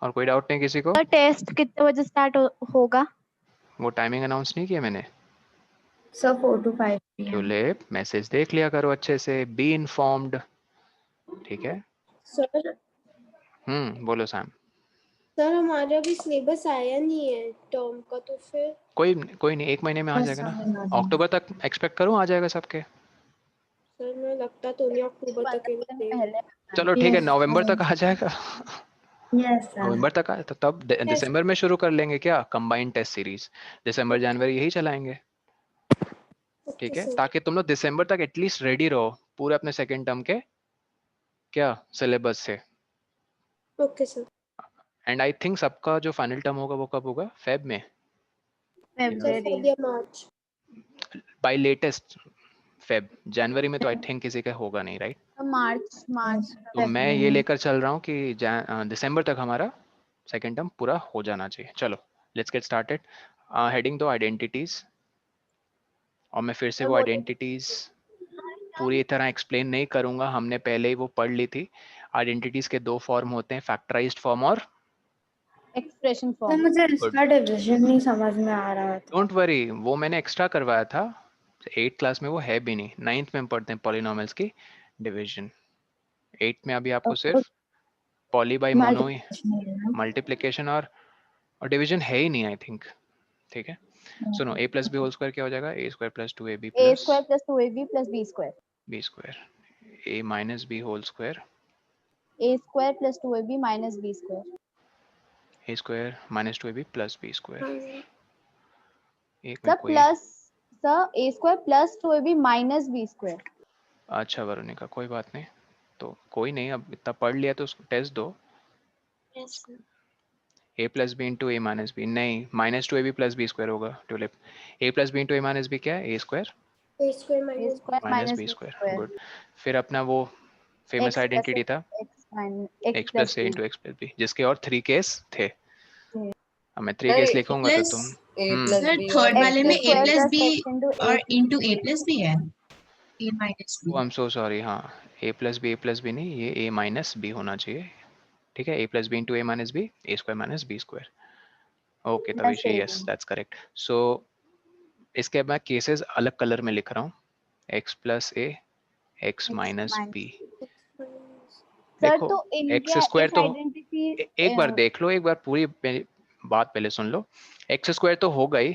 और कोई डाउट नहीं किसी को? टेस्ट कितने बजे स्टार्ट होगा? वो टाइमिंग अनाउंस नहीं किया मैंने। Sir 4 to 5 PM। Tulip message देख लिया करो अच्छे से, बी इन्फॉर्म्ड, ठीक है। सर बोलो सैम। सर हमारा भी सिलेबस आया नहीं है टर्म का, तो फिर कोई नहीं, 1 महीने में आ जाएगा ना, अक्टूबर तक एक्सपेक्ट करो आ जाएगा सबके। सर मैं लगता तो नहीं अक्टूबर तक पहले चलो ठीक है, नवंबर तक आ जाएगा। Yes sir. नवंबर तक आए तो तब दिसंबर में शुरू कर लेंगे क्या, कंबाइंड टेस्ट सीरीज, दिसंबर जनवरी यही चलाएंगे, ठीक है, ताकि तुम लोग दिसंबर तक एटलीस्ट रेडी रहो पूरे अपने सेकेंड टर्म के क्या सिलेबस से। Okay sir. And I think सबका जो फाइनल टर्म होगा वो कब होगा, फेब में, फरवरी मार्च बाय लेटेस्ट फेब। जनवरी में तो आई थिंक किसी का होगा नहीं, राइट? मार्च तो मैं ये लेकर चल रहा हूँ कि दिसंबर तक हमारा सेकेंड टर्म पूरा हो जाना चाहिए। चलो लेट्स गेट स्टार्टेड। हेडिंग दो आइडेंटिटीज, और मैं फिर से वो आइडेंटिटीज पूरी तरह एक्सप्लेन नहीं करूंगा, हमने पहले ही वो पढ़ ली थी। आइडेंटिटीज के दो फॉर्म होते हैं, फैक्टराइज्ड फॉर्म और एक्सप्रेशन तो फॉर्म। मुझे इसका डिवीजन नहीं समझ में आ रहा था। डोंट वरी, वो मैंने एक्स्ट्रा करवाया था, 8th क्लास में वो है भी नहीं, 9th में हम पढ़ते हैं पॉलिनोमियल्स की डिवीजन। 8th में अभी आपको सिर्फ पॉली बाई मोनो, मल्टीप्लिकेशन और डिवीजन है ही नहीं आई थिंक, ठीक है। सुनो, a plus B whole square क्या हो जाएगा, a square plus 2ab A plus square plus 2ab plus B square. b square, a minus B whole square, A square plus 2ab minus B square. a square minus 2ab plus b square. एक sir minute कोई, plus, sir ए square plus 2ab minus B square. अच्छा वरुणिका कोई बात नहीं, तो कोई नहीं, अब इतना पढ़ लिया तो उसको टेस्ट दो। a plus B into A minus B, नहीं minus 2ab plus B square होगा Tulip. a plus B into A minus B क्या है, a square A square minus minus B B square, square. Good. फिर अपना वो famous identity था X x plus plus A into X plus B, जिसके और 3 case थे। अब मैं 3 सर केस ए लिखूंगा तो तुम प्लस सर बी थर्ड और वाले में A square plus plus B X into और A. Into A plus B है, A minus B. I am so sorry, हाँ a प्लस बी नहीं, ये a माइनस बी होना चाहिए, ठीक है। a plus B into A minus B, A square minus B square, okay plus तभी A yes that's correct. So इसके मैं केसेस अलग कलर में लिख रहा हूँ, x प्लस ए, एक्स माइनस बी। सर देखो तो एक्स इनका स्क्वायर इस तो आइडेंटिटी एक बार देख लो, एक बार पूरी बात पहले सुन लो। एक्स स्क्वायर तो हो गई,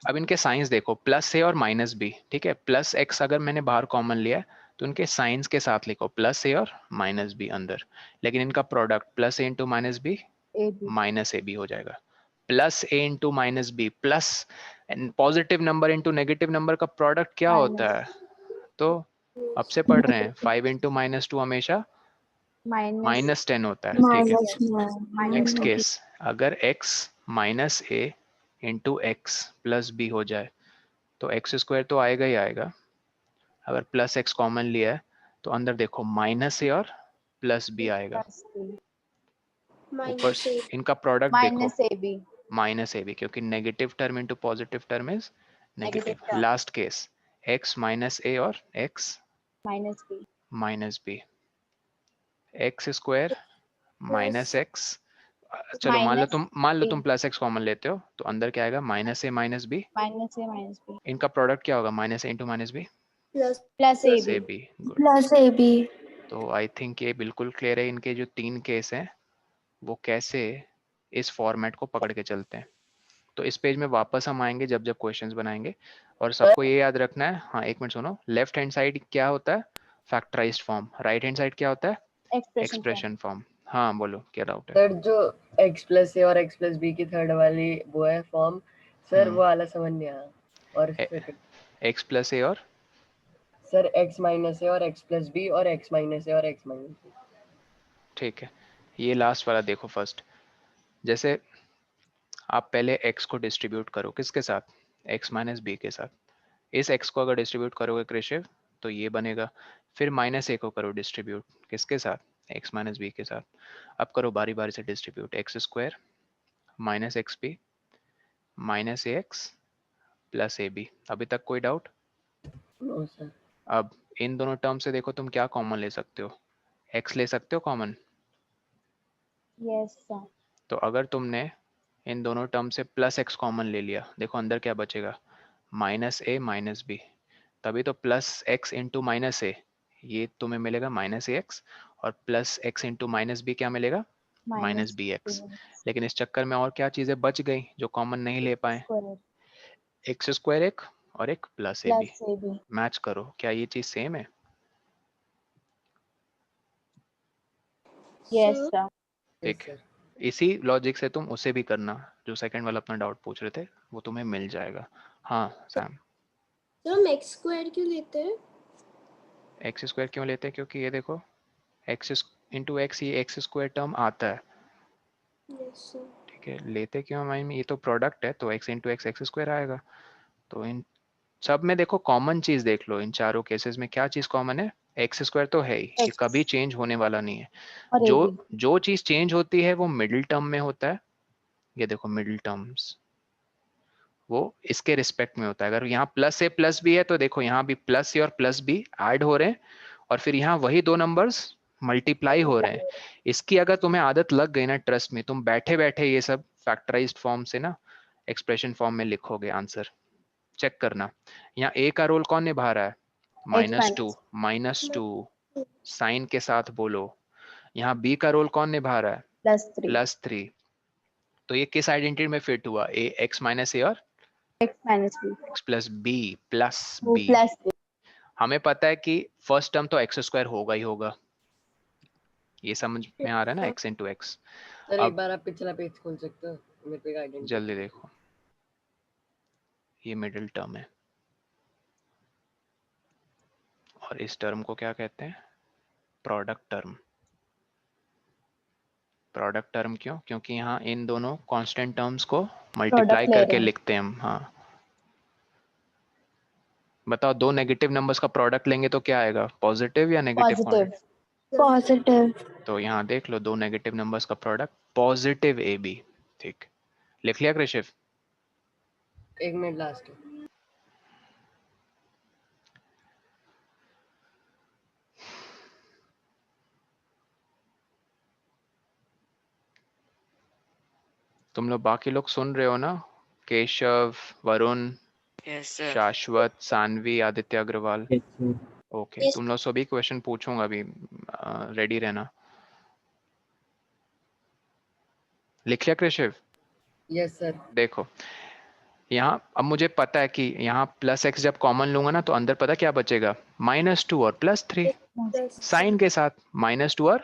अब इनके साइंस देखो, प्लस ए और माइनस बी, ठीक है। प्लस एक्स अगर मैंने बाहर कॉमन लिया तो इनके साइंस के साथ लिखो प्लस ए और माइनस बी अंदर, लेकिन इनका product plus A into minus B A B minus A B हो जाएगा। Plus A into minus B, plus positive number into negative number का प्रोडक्ट क्या होता है, तो अब से पढ़ रहे हैं, 5 इंटू माइनस 2 हमेशा माइनस माइनस 10 होता है, ठीक है। नेक्स्ट माइनस केस, अगर x minus A into X plus B हो जाए तो एक्स स्क्वायर तो आएगा ही आएगा, अगर प्लस एक्स कॉमन लिया है तो अंदर देखो माइनस ए और प्लस बी आएगा, ऊपर इनका प्रोडक्ट देखो minus A B minus A b, क्योंकि negative term into positive term is negative. Negative term. Last case x minus ए और x minus B minus B, x square minus x, चलो minus मान लो तुम प्लस एक्स कॉमन लेते हो तो अंदर क्या आएगा, minus A minus B, minus A minus B इनका प्रोडक्ट क्या होगा, minus A into minus B plus A से B. B, good. Plus A B. तो आई थिंक ये बिल्कुल क्लियर है, इनके जो 3 केस हैं वो कैसे इस फॉर्मेट को पकड़ के चलते हैं। तो इस पेज में वापस हम आएंगे जब जब क्वेश्चंस बनाएंगे, और सबको ये याद रखना है, हाँ एक मिनट सुनो, लेफ्ट हैंड साइड क्या होता है, factorised form, right hand side क्या होता है, एक्सप्रेशन फॉर्म। हाँ बोलो क्या डाउट है? सर जो x प्लस ए और x प्लस बी की थर्ड वाली वो है फॉर्म, सर वो वाला समझ नहीं आया। और एक्स प्लस ए और सर x माइनस ए और x प्लस बी और x माइनस ए और x माइनस बी, ठीक है। ये लास्ट वाला देखो फर्स्ट, जैसे आप पहले x को डिस्ट्रीब्यूट करो किसके साथ, x माइनस बी के साथ। इस x को अगर डिस्ट्रीब्यूट करोगे कृषिव तो ये बनेगा, फिर माइनस ए को करो डिस्ट्रीब्यूट किसके साथ, x माइनस बी के साथ। अब करो बारी बारी से distribute, X square minus X B minus A X plus A B. अभी तक कोई डाउट? No sir. अब इन दोनों टर्म से देखो तुम क्या कॉमन ले सकते हो, x ले सकते हो कॉमन, यस सर। तो अगर तुमने इन दोनों टर्म से प्लस एक्स कॉमन ले लिया, देखो अंदर क्या बचेगा, माइनस ए माइनस बी, तभी तो plus X into minus A, ये तुम्हें मिलेगा माइनस ए एक्स, और plus X into minus B क्या मिलेगा, माइनस बी एक्स। लेकिन इस चक्कर में और क्या चीजें बच गई जो कॉमन नहीं ले पाए, एक्स स्क्वायर एक और एक plus A B. Plus A B. Match करो, क्या ये चीज सेम है? Yes sir sir. ठीक Yes, है, sir. इसी लॉजिक से तुम उसे भी करना, जो सेकंड वाला अपना डाउट पूछ रहे थे, वो तुम्हें मिल जाएगा। हाँ सैम। सर हम एक्स स्क्वायर क्यों लेते हैं? एक्स स्क्वायर क्यों लेते हैं? क्योंकि ये देखो एक्स इंटू एक्स, ये एक्स स्क्वायर टर्म आता है, यस सर। ठीक है। लेते क्यों माइंड में, ये तो प्रोडक्ट है, तो x into x x square आएगा। तो इन सब में देखो कॉमन चीज देख लो, इन चारों केसेस में क्या चीज कॉमन है, एक्स स्क्वायर तो है ही, ये X कभी चेंज होने वाला नहीं है। और ए जो बी। जो चीज चेंज होती है वो मिडिल टर्म में होता है, ये देखो मिडिल टर्म्स वो इसके रिस्पेक्ट में होता है। अगर यहाँ प्लस ए प्लस बी है तो देखो यहाँ भी प्लस ए और प्लस बी ऐड हो रहे हैं, और फिर यहाँ वही दो नंबर्स मल्टीप्लाई हो रहे हैं। इसकी अगर तुम्हें आदत लग गई ना, ट्रस्ट में तुम बैठे बैठे ये सब फैक्टराइज्ड फॉर्म से ना एक्सप्रेशन फॉर्म में लिखोगे आंसर। चेक करना, यहाँ ए का रोल कौन निभा रहा है, X माइनस टू, साइन के साथ बोलो। यहाँ बी का रोल कौन निभा रहा है, प्लस 3। प्लस 3। तो ये किस आइडेंटिटी में फिट हुआ, ए एक्स माइनस ए और x minus B. X plus B, plus वो बी। Plus B. हमें पता है कि फर्स्ट टर्म तो एक्स स्क्वायर होगा ही होगा, ये समझ में आ रहा है ना, एक्स इंटू एक्स। सर एक अब बार आप पिछला पेज खोल सकते हो, मेरे को एक आइडेंटिटी। जल्दी देखो, ये मिडिल टर्म है, और इस टर्म को क्या कहते हैं, प्रोडक्ट टर्म। प्रोडक्ट टर्म क्यों, क्योंकि यहाँ इन दोनों कांस्टेंट टर्म्स को मल्टीप्लाई प्रोडक्ट ले करके रहे हैं। लिखते हैं हम। हाँ बताओ, दो नेगेटिव नंबर्स का प्रोडक्ट लेंगे तो क्या आएगा, पॉजिटिव या नेगेटिव पॉजिटिव। क्वांटिटी? पॉजिटिव। तो यहाँ देख लो, दो नेगेटिव नंबर्स का प्रोडक्ट पॉजिटिव ए बी। ठीक, लिख लिया कृषिव? एक मिनट लास्ट। तुम लोग बाकी लोग सुन रहे हो ना, Keshav, Varun, Yes, sir. Shashwat, Saanvi, Aditya Agrawal? Okay, Yes. तुम लोग सभी क्वेश्चन पूछूंगा अभी, रेडी रहना। लिख लिया कृषिव? Yes sir. देखो यहाँ अब मुझे पता है कि यहाँ प्लस एक्स जब कॉमन लूंगा ना, तो अंदर पता क्या बचेगा, -2 और +3, साइन के साथ -2 और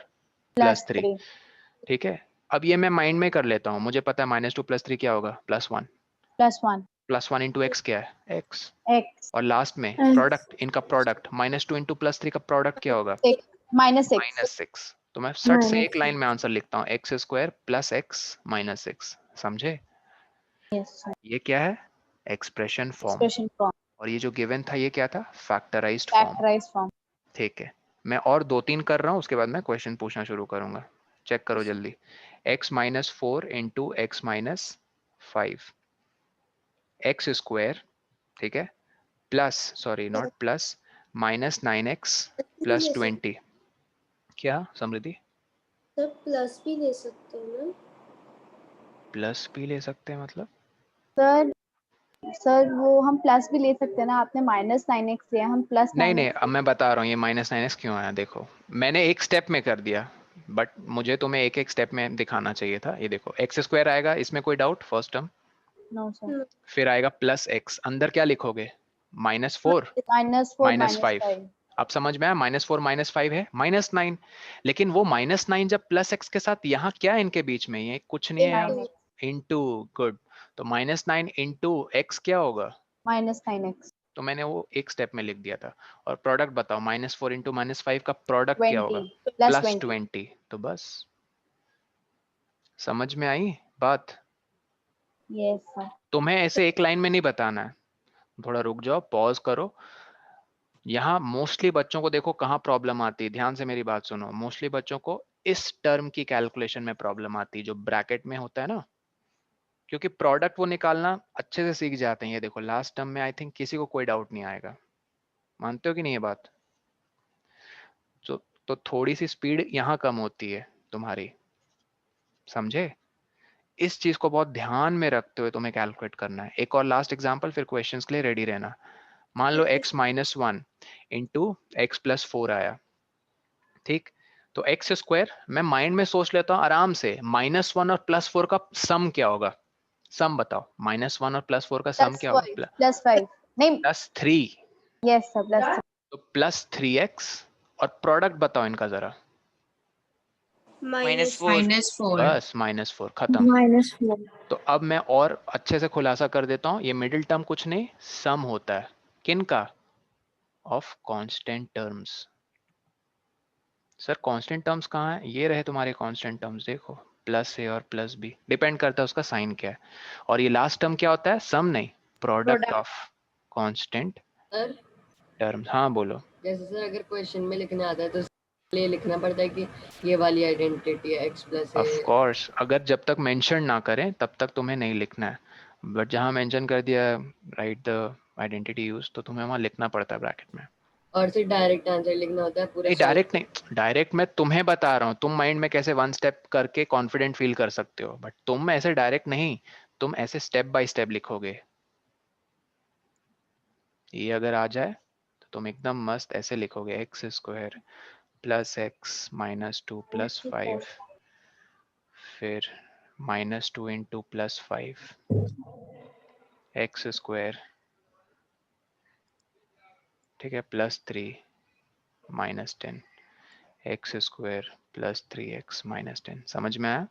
प्लस +3। 3। ठीक है, अब ये मैं माइंड में कर लेता हूँ, मुझे पता है -2 +3 क्या होगा, +1। +1 इंटू एक्स क्या है, एक्स। एक्स। और लास्ट में प्रोडक्ट, इनका प्रोडक्ट -2 इंटू +3 का प्रोडक्ट क्या होगा, -6। -6। तो मैं सट से एक लाइन में आंसर लिखता हूँ, x² + x -6। समझे? Yes sir. ये क्या है, एक्सप्रेशन फॉर्म। Expression form. और ये जो गिवन था ये क्या था, फैक्टराइज्ड फॉर्म। Factorised form. ठीक है, मैं और 2-3 कर रहा हूँ, उसके बाद मैं क्वेश्चन पूछना शुरू करूंगा। चेक करो जल्दी, x-4 इंटू x-5, x², ठीक है, plus, sorry not plus, -9x + 20। क्या समृद्धि? सर प्लस भी ले सकते हैं ना? प्लस भी ले सकते हैं मतलब? सर वो हम प्लस भी ले सकते हैं ना, आपने -9x लिया, हम नहीं नहीं, +9x। अब मैं बता रहा हूँ ये -9x क्यों आया। देखो मैंने एक स्टेप में कर दिया, बट मुझे तुम्हें एक एक स्टेप में दिखाना चाहिए था। ये देखो x² आएगा, इसमें कोई doubt, first term. No sir. फिर आएगा +x, अंदर क्या लिखोगे, -4 -4 -5। -5। अब समझ में आया, -4 -5 है -9। लेकिन वो -9 जब +x के साथ, यहाँ क्या है इनके बीच में, ये कुछ नहीं है यहाँ, इंटू, गुड। तो -9 इंटू x क्या होगा, -9x। तो मैंने वो एक स्टेप में लिख दिया था। और प्रोडक्ट बताओ, -4 इंटू -5 का प्रोडक्ट क्या होगा, 20 +20। +20। तो बस, समझ में आई बात? Yes sir. तुम्हें ऐसे एक लाइन में नहीं बताना है, थोड़ा रुक जाओ, पॉज करो। यहाँ मोस्टली बच्चों को देखो कहाँ प्रॉब्लम आती है, ध्यान से मेरी बात सुनो। मोस्टली बच्चों को इस टर्म की कैलकुलेशन में प्रॉब्लम आती है, जो ब्रैकेट में होता है ना, क्योंकि प्रोडक्ट वो निकालना अच्छे से सीख जाते हैं। ये देखो लास्ट टर्म में आई थिंक किसी को कोई डाउट नहीं आएगा, मानते हो कि नहीं ये बात? तो थोड़ी सी स्पीड यहाँ कम होती है तुम्हारी, समझे? इस चीज को बहुत ध्यान में रखते हुए तुम्हें कैलकुलेट करना है। एक और लास्ट एग्जांपल, फिर क्वेश्चंस के लिए रेडी रहना। मान लो ठीक है x minus one into X plus four आया, ठीक। तो एक्स स्क्वायर मैं माइंड में सोच लेता हूँ आराम से, माइनस वन और प्लस फोर का सम क्या होगा? सम बताओ, माइनस वन और प्लस फोर का सम क्या होगा? +5 नहीं, प्लस थ्री। Yes sir, +3। तो प्लस थ्री एक्स, और प्रोडक्ट बताओ इनका जरा। -4। -4. बस माइनस फोर, खत्म। -4. तो अब मैं और अच्छे से खुलासा कर देता हूँ, ये मिडिल टर्म कुछ नहीं, सम होता है किनका? Of constant terms. Sir constant terms कहाँ है? ये रहे तुम्हारे कांस्टेंट टर्म्स, देखो प्लस ए और प्लस बी, डिपेंड करता है उसका साइन क्या है। और ये लास्ट टर्म क्या होता है? सम नहीं, product of constant sir terms. हाँ बोलो। जैसे सर अगर क्वेश्चन में लिखना आता है तो ये लिखना पड़ता है कि ये वाली आइडेंटिटी है x plus of A. Course, अगर जब तक मेंशन ना करें तब तक तुम्हें नहीं लिखना है, बट जहाँ मेंशन कर दिया राइट द आइडेंटिटी यूज, तो तुम्हें वहाँ लिखना पड़ता है ब्रैकेट में। और सिर्फ डायरेक्ट आंसर लिखना होता है पूरा नहीं सॉल्व। डायरेक्ट नहीं, डायरेक्ट मैं तुम्हें बता रहा हूँ, तुम माइंड में कैसे वन स्टेप करके कॉन्फिडेंट फील कर सकते हो, बट तुम ऐसे डायरेक्ट नहीं, तुम ऐसे स्टेप बाय स्टेप लिखोगे। ये अगर आ जाए तो तुम एकदम मस्त ऐसे लिखोगे, x square plus x minus two plus five, फिर minus two into plus five x square, ठीक है, plus three minus ten x square plus three x minus ten. समझ में आया?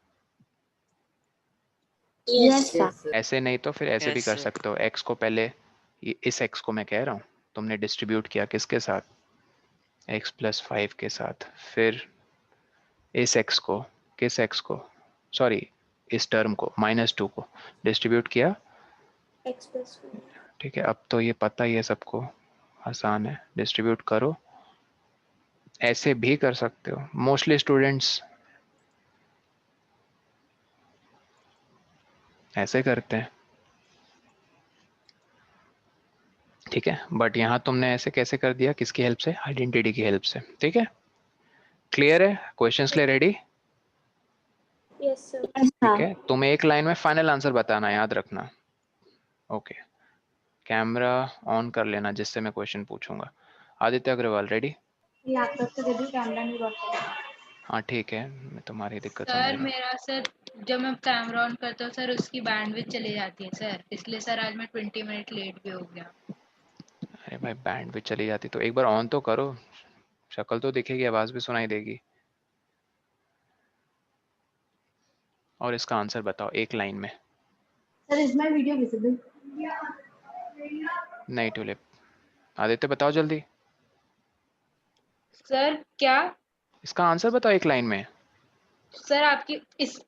Yes, sir. Yes, sir. ऐसे नहीं तो फिर ऐसे भी कर सकते हो, एक्स को पहले, इस एक्स को मैं कह रहा हूँ, तुमने डिस्ट्रीब्यूट किया किसके साथ? एक्स प्लस फाइव के साथ। फिर इस एक्स को, किस एक्स को, सॉरी इस टर्म को, माइनस टू को डिस्ट्रीब्यूट किया, x+4। ठीक है। अब तो ये पता ही है सबको, आसान है, डिस्ट्रीब्यूट करो। ऐसे भी कर सकते हो, मोस्टली स्टूडेंट्स ऐसे करते हैं, ठीक है। बट यहाँ तुमने ऐसे कैसे कर दिया? किसकी हेल्प से? आइडेंटिटी की हेल्प से, ठीक है। क्लियर है? क्वेश्चंस के लिए रेडी? Yes sir. Yes, ठीक sir. है, तुम्हें एक लाइन में फाइनल आंसर बताना, याद रखना। ओके, कैमरा ऑन कर लेना जिससे मैं क्वेश्चन पूछूंगा। आदित्य अग्रवाल रेडी? लैपटॉप से देखो, कैमरा नहीं वर्क कर रहा। हाँ ठीक है, मैं तुम्हारी दिक्कत समझ सर रहा हूँ। मेरा सर जब मैं कैमरा ऑन करता हूँ सर उसकी बैंडविड्थ चली जाती है सर, इसलिए सर आज मैं 20 मिनट लेट भी हो गया। अरे भाई बैंड भी चली जाती तो एक बार ऑन तो करो, शक्ल तो दिखेगी, आवाज भी सुनाई देगी। और इसका आंसर बताओ एक लाइन में। Sir, is my video visible? नहीं ट्यूलिप, आदित्य बताओ जल्दी, सर क्या? इसका आंसर बताओ एक लाइन में। सर आपकी इसका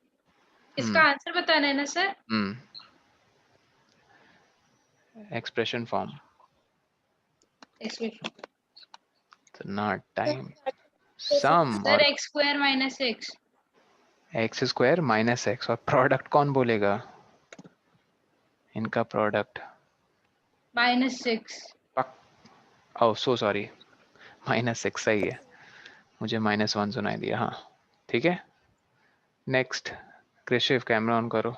हम्म आंसर बताना है ना सर? एक्सप्रेशन फॉर्म ना, टाइम, सम सर और x square minus x. X square minus x, और प्रोडक्ट कौन बोलेगा? इनका प्रोडक्ट -6। ओह सो सॉरी, माइनस सिक्स सही है, मुझे माइनस वन सुनाई दिया। हाँ ठीक है, नेक्स्ट। कृषिव कैमरा ऑन करो।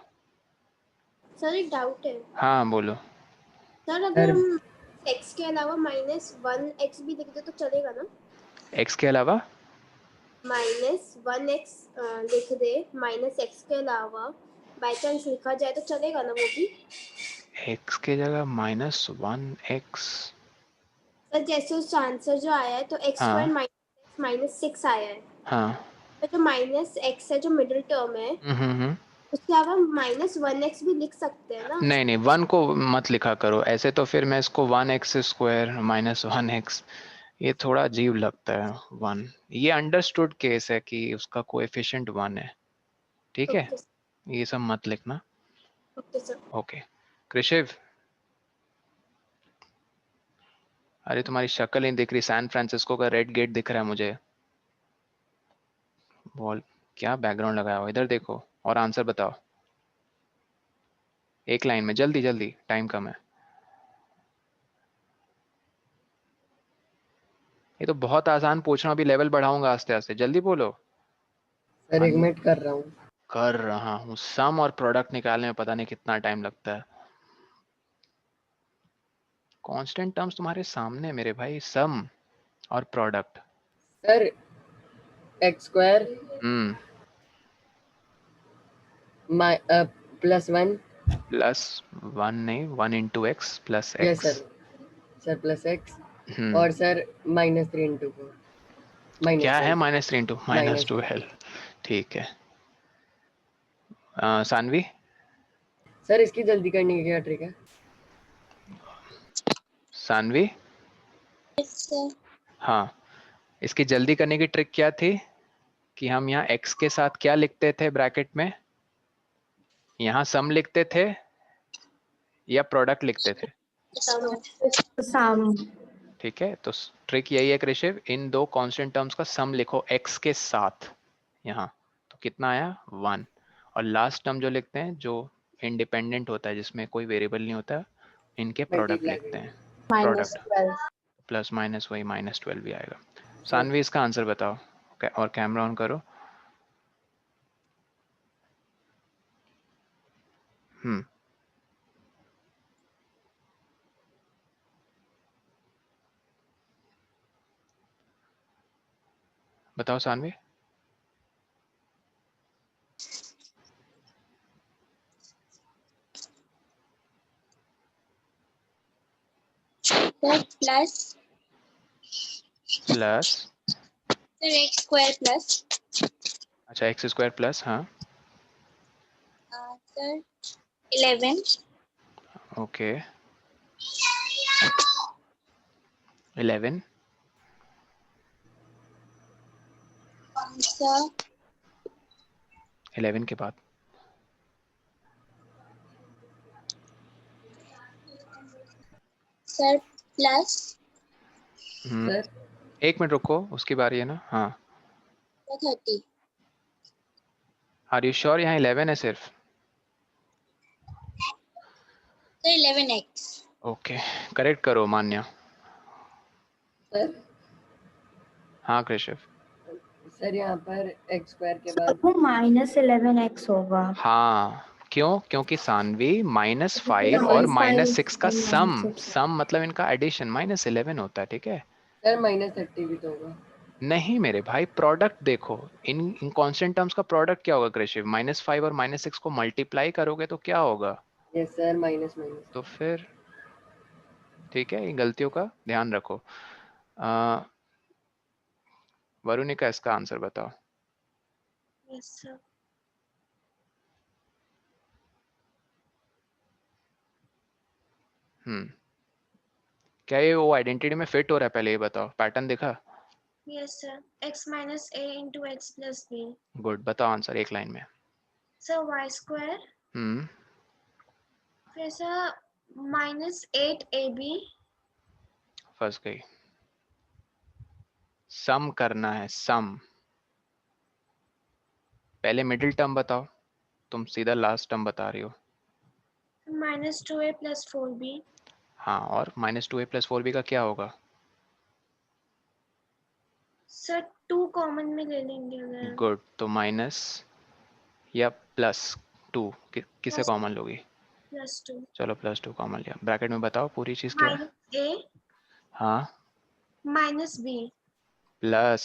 सर एक डाउट है। हाँ बोलो। सर अगर हम x के अलावा -1x भी लिख दे तो चलेगा ना? एक्स के अलावा -1x लिख दे, -x के अलावा बाय चांस लिखा जाए तो चलेगा ना वो भी? एक्स के जगह माइनस वन एक्स। सर जैसे उस आंसर जो आया है तो x² -6 आया है, हाँ तो जो -x है जो मिडिल टर्म है उसके अलावा -1x भी लिख सकते हैं ना? नहीं नहीं, वन को मत लिखा करो ऐसे, तो फिर मैं इसको one x square minus one x, ये थोड़ा अजीब लगता है। वन, ये अंडरस्टूड केस है कि उसका कोएफिशिएंट वन है, ठीक है, ओके ये सब मत लिखना। Okay sir. ओके कृषिव, अरे तुम्हारी शक्ल नहीं दिख रही, सैन फ्रांसिस्को का रेड गेट दिख रहा है मुझे। वॉल क्या बैकग्राउंड लगाया हो, इधर देखो और आंसर बताओ एक लाइन में, जल्दी जल्दी, टाइम कम है। ये तो बहुत आसान पूछ रहा हूँ, अभी लेवल बढ़ाऊंगा आस्ते आस्ते, जल्दी बोलो। सर एक मिनट कर रहा हूँ। कर रहा हूँ। सम और प्रोडक्ट निकालने में पता नहीं कितना टाइम लगता है। कांस्टेंट टर्म्स तुम्हारे सामने है मेरे भाई, सम और प्रोडक्ट। सर एक्स स्क्वायर +1 +1 नहीं, 1 into X plus yes x. Sir plus x और सर -3 इंटू 4 क्या है -12 -3 इंटू -12? ठीक है। सानवी, सर इसकी जल्दी करने की क्या ट्रिक है? सानवी, हाँ, इसकी जल्दी करने की ट्रिक क्या थी कि हम यहाँ x के साथ क्या लिखते थे ब्रैकेट में? यहाँ सम लिखते थे या प्रोडक्ट लिखते थे? सम। ठीक है, तो ट्रिक यही है कृषिव, इन दो कांस्टेंट टर्म्स का सम लिखो x के साथ यहाँ, तो कितना आया 1। और लास्ट टर्म जो लिखते हैं जो इंडिपेंडेंट होता है, जिसमें कोई वेरिएबल नहीं होता, इनके प्रोडक्ट मल्टीप्लाई लिखते हैं। प्रोडक्ट -12। प्लस माइनस वही -12 भी आएगा। सानवी इसका आंसर बताओ और कैमरा ऑन करो। बताओ Saanvi. Plus plus sir X square plus अच्छा x² प्लस, हाँ सर 11 ओके 11 सर 11 के बाद सर प्लस सर 1 मिनट रुको, उसकी बारी है ना। हाँ, 30 आर यू श्योर यहाँ 11 है सिर्फ? सर 11x ओके, करेक्ट करो मान्या। सर हाँ कृषिव, सर यहाँ पर एक्स स्क्वायर के बाद वो -11x होगा। हाँ क्यों? क्योंकि सानवी -5 और -6 का सम मतलब इनका एडिशन -11 होता है। ठीक है, सर -30 भी तो होगा। नहीं मेरे भाई, प्रोडक्ट देखो, इन कांस्टेंट टर्म्स का प्रोडक्ट क्या होगा कृषिव? -5 और -6 को मल्टीप्लाई करोगे तो क्या होगा? Yes sir minus minus. तो फिर ठीक है, इन गलतियों का ध्यान रखो। वरुणिका इसका आंसर बताओ। यस सर क्या ये वो आइडेंटिटी में फिट हो रहा है? पहले ये बताओ, पैटर्न देखा? Yes sir x minus a into x plus b good, बताओ आंसर एक लाइन में। सर y स्क्वायर फिर सर -8ab फंस गई। सम करना है, सम। पहले मिडिल टर्म बताओ, तुम सीधा लास्ट टर्म बता रही हो। -2a plus 4b हाँ, और -2a + 4b का क्या होगा? सर 2 कॉमन में ले लेंगे अगर गुड, तो माइनस या +2 किसे Plus- कॉमन लोगी? +2 चलो +2 कॉमन लिया। ब्रैकेट में बताओ पूरी चीज क्या है? -a हाँ, -b प्लस,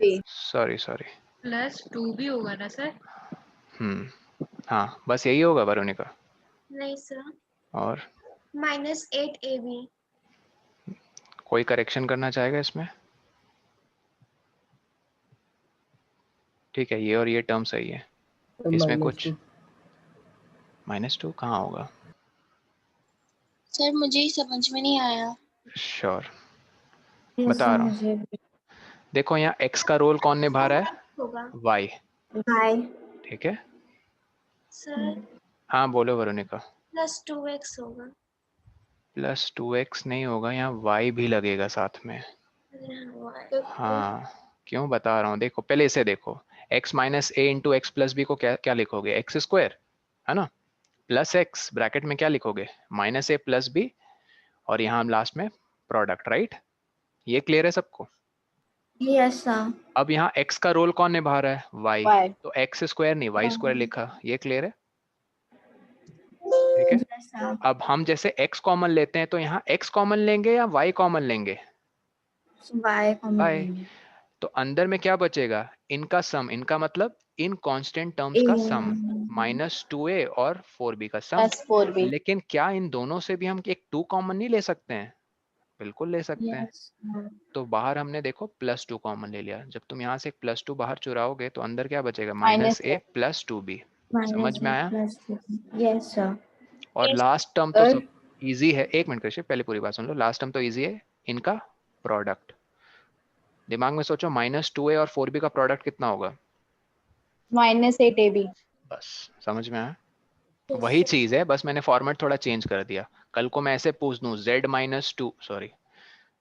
b सॉरी +2 भी होगा ना सर? हाँ, बस यही होगा वरुणिका। नहीं सर और -8ab कोई करेक्शन करना चाहेगा इसमें? ठीक है, ये और ये टर्म सही है। इसमें कुछ -2 कहाँ होगा? सर मुझे ही समझ में नहीं आया श्योर, बता रहा हूँ। देखो यहाँ x का रोल कौन निभा रहा है? होगा y। हाय। ठीक है, सर हाँ बोलो वरुणिका। +2x होगा +2x नहीं होगा, यहाँ y भी लगेगा साथ में। हाँ, क्यों बता रहा हूँ, देखो पहले इसे देखो। x minus a into X plus B को क्या क्या लिखोगे? x² है ना, प्लस x ब्रैकेट में क्या लिखोगे? -a + b, और यहाँ हम लास्ट में प्रोडक्ट, राइट? ये क्लियर है सबको? Yes, sir. अब यहाँ x का रोल कौन निभा रहा है? y. Y. तो x स्क्वायर नहीं y स्क्वायर लिखा, ये क्लियर है? ठीक है। Yes, sir. अब हम जैसे x कॉमन लेते हैं तो यहाँ x कॉमन लेंगे या y कॉमन लेंगे? Y common y. लेंगे. तो अंदर में क्या बचेगा? इनका सम, इनका मतलब इन कांस्टेंट टर्म्स का सम, -2a और 4b का सम. Plus 4B. लेकिन क्या इन दोनों से भी हम एक 2 कॉमन नहीं ले सकते हैं? बिल्कुल ले सकते हैं. Yes, sir. तो बाहर हमने देखो +2 कॉमन ले लिया. जब तुम यहाँ से +2 बाहर चुराओगे तो अंदर क्या बचेगा? -a + 2b. समझ में आया? Plus 2. Yes, sir. और लास्ट टर्म तो Sir. सब इजी है. एक मिनट कृषि, पहले पूरी बात सुन लो. लास्ट टर्म तो इजी है, इनका प्रोडक्ट. दिमाग में सोचो, -2a और 4b का प्रोडक्ट कितना होगा? -8AB. बस समझ में आया? वही चीज है, बस मैंने फॉर्मेट थोड़ा चेंज कर दिया. कल को मैं ऐसे पूछ दूं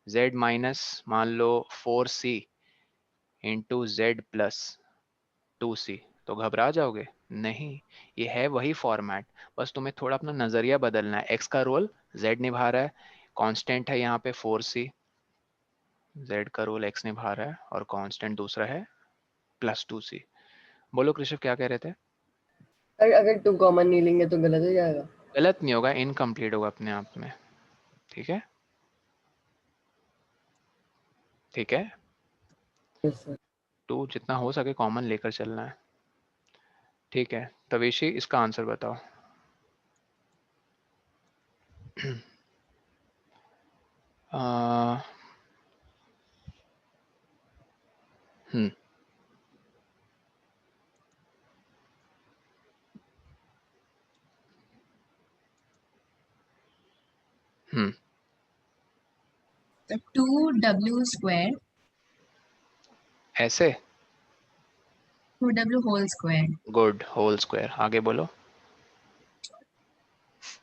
z माइनस मान लो 4c into z plus 2c, तो घबरा जाओगे? नहीं, ये है वही फॉर्मेट, बस तुम्हें थोड़ा अपना नजरिया बदलना है. x का रोल z निभा रहा है, कांस्टेंट है यहाँ पे 4c, z का रोल x निभा रहा है और कांस्टेंट दूसरा है +2c. बोलो कृषिव, क्या कह रहे थे? अगर 2 कॉमन नहीं लेंगे तो गलत हो जाएगा. गलत नहीं होगा, इनकम्प्लीट होगा अपने आप में. ठीक है, ठीक है. Yes, sir. 2 जितना हो सके कॉमन लेकर चलना है. ठीक है, तवेशी इसका आंसर बताओ. हम्म हम्म तो 2w square, ऐसे 2w whole square, good, whole square. आगे बोलो.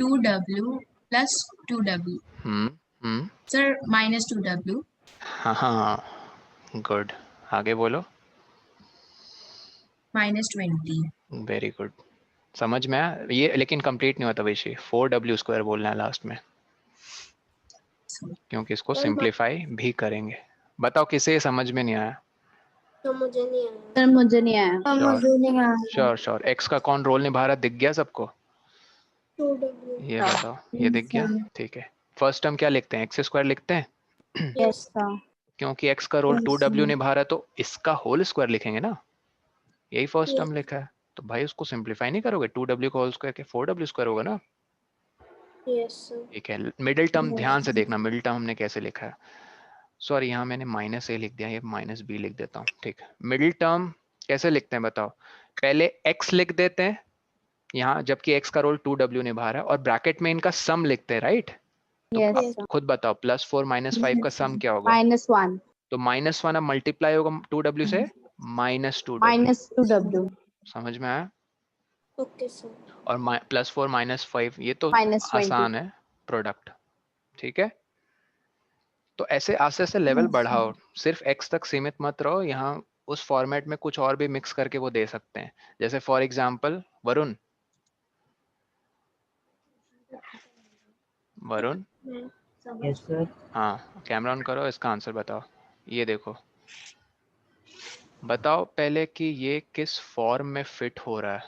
2w plus 2w. हम्म Sir, minus 2w. हाँ हाँ, गुड. आगे बोलो. Minus 20. Very good. समझ में आया ये, लेकिन कंप्लीट नहीं होता वैसे. 4w स्क्वायर बोलना है लास्ट में, क्योंकि इसको सिंप्लीफाई भी करेंगे. बताओ किसे समझ में नहीं आया? तो मुझे नहीं आया. सर मुझे नहीं आया. तो Sure. मुझे नहीं आया. Sure sure. x का कौन रोल निभा रहा, दिख गया सबको? 2w. ये बताओ, ये दिख गया? ठीक है. फर्स्ट टर्म क्या लिखते हैं? x स्क्वायर लिखते हैं, Yes, sir. क्योंकि x का रोल Yes, 2w sir. निभा रहा है तो इसका होल स्क्वायर लिखेंगे ना. यही फर्स्ट Yes. टर्म लिखा है, तो भाई उसको सिंप्लीफाई नहीं करोगे? 2w का होल स्क्वायर के 4w स्क्वायर होगा ना. Yes, sir. ठीक है. Middle term Yes. ध्यान से देखना, मिडिल टर्म हमने कैसे लिखा है. सॉरी, यहाँ मैंने -a लिख दिया, ये -b लिख देता हूँ. ठीक है, मिडिल टर्म कैसे लिखते हैं बताओ? पहले x लिख देते हैं यहाँ, जबकि x का रोल 2w निभा रहा है, और ब्रैकेट में इनका सम लिखते हैं, राइट? Yes, अब sir. खुद बताओ, +4 -5 का सम क्या होगा? -1. तो -1 अब मल्टीप्लाई होगा 2w से, -2w. -2W. समझ में आया? Okay, sir. और +4 -5 ये तो -20. आसान है, प्रोडक्ट. ठीक है, तो ऐसे आस्ते आस्ते लेवल बढ़ाओ. सिर्फ x तक सीमित मत रहो. यहाँ उस फॉर्मेट में कुछ और भी मिक्स करके वो दे सकते हैं. जैसे for example Varun, Yes, sir. हाँ कैमरा ऑन करो, इसका आंसर बताओ. ये देखो, बताओ पहले कि ये किस फॉर्म में फिट हो रहा है,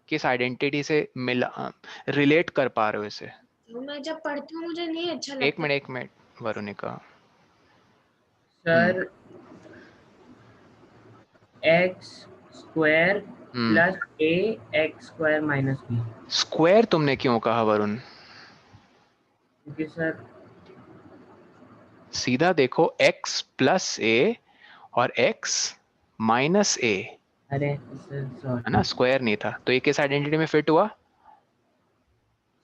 किस आइडेंटिटी से मिला, रिलेट कर पा रहे हो इसे. मैं जब पढ़ती हूँ मुझे नहीं अच्छा लगता. एक minute Varunika. Sir, x square plus a x square minus b. Square तुमने क्यों कहा वरुण? क्योंकि सर सीधा देखो, x प्लस a और x माइनस a, अरे सर है सॉरी ना, स्क्वायर नहीं था. तो ये किस आइडेंटिटी में फिट हुआ?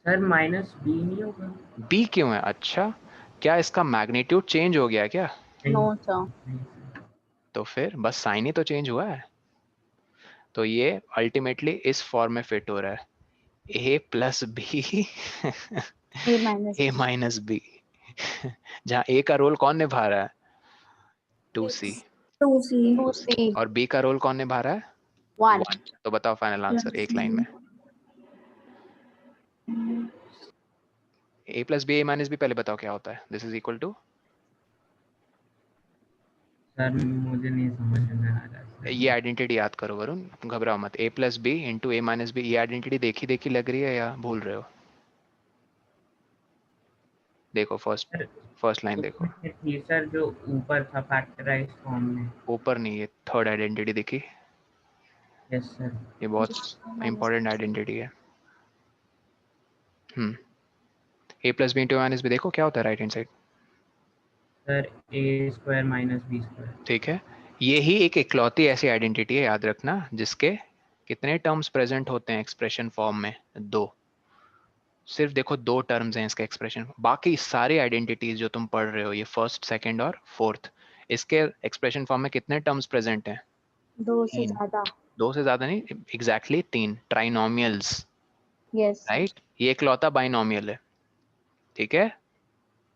सर माइनस b नहीं होगा. b क्यों है? अच्छा, क्या इसका मैग्नीट्यूड चेंज हो गया क्या? No, sir. तो फिर बस साइन ही तो चेंज हुआ है. तो ये अल्टीमेटली इस फॉर्म में फिट हो रहा है, a plus b A- a minus b, जहाँ a का रोल कौन निभा रहा है? 2c. 2c. 2C. और b का रोल कौन निभा रहा है? 1. 1. तो बताओ फाइनल आंसर एक लाइन में. a plus b a minus b, पहले बताओ क्या होता है? This is equal to sir मुझे नहीं समझ में आ रहा सर। ये आइडेंटिटी याद करो वरुण, घबराओ मत। a plus B into A minus B, ये आइडेंटिटी देखी देखी लग रही है या भूल रहे हो? देखो फर्स्ट लाइन देखो, उसमें थी सर जो ऊपर था फैक्टराइज फॉर्म में। ऊपर नहीं, ये थर्ड आइडेंटिटी दिखी, यस सर। ये बहुत इंपॉर्टेंट आइडेंटिटी है। a plus B into minus B देखो क्या होता है राइट हैंड साइड। सर ए स्क्वायर माइनस बी स्क्वायर। ठीक है, ये ही एक इकलौती ऐसी आइडेंटिटी है, याद रखना, जिसके कितने टर्म्स प्रेजेंट होते हैं एक्सप्रेशन फॉर्म में? 2। सिर्फ देखो 2 टर्म्स हैं इसके एक्सप्रेशन, बाकी सारी आइडेंटिटीज जो तुम पढ़ रहे हो, ये फर्स्ट, सेकंड और फोर्थ, इसके एक्सप्रेशन फॉर्म में कितने टर्म्स प्रेजेंट हैं? 2 से ज्यादा। 2 से ज्यादा नहीं, एग्जैक्टली 3 ट्राइनोमियल्स, यस। राइट? ये इकलौता बाइनोमियल है, ठीक है?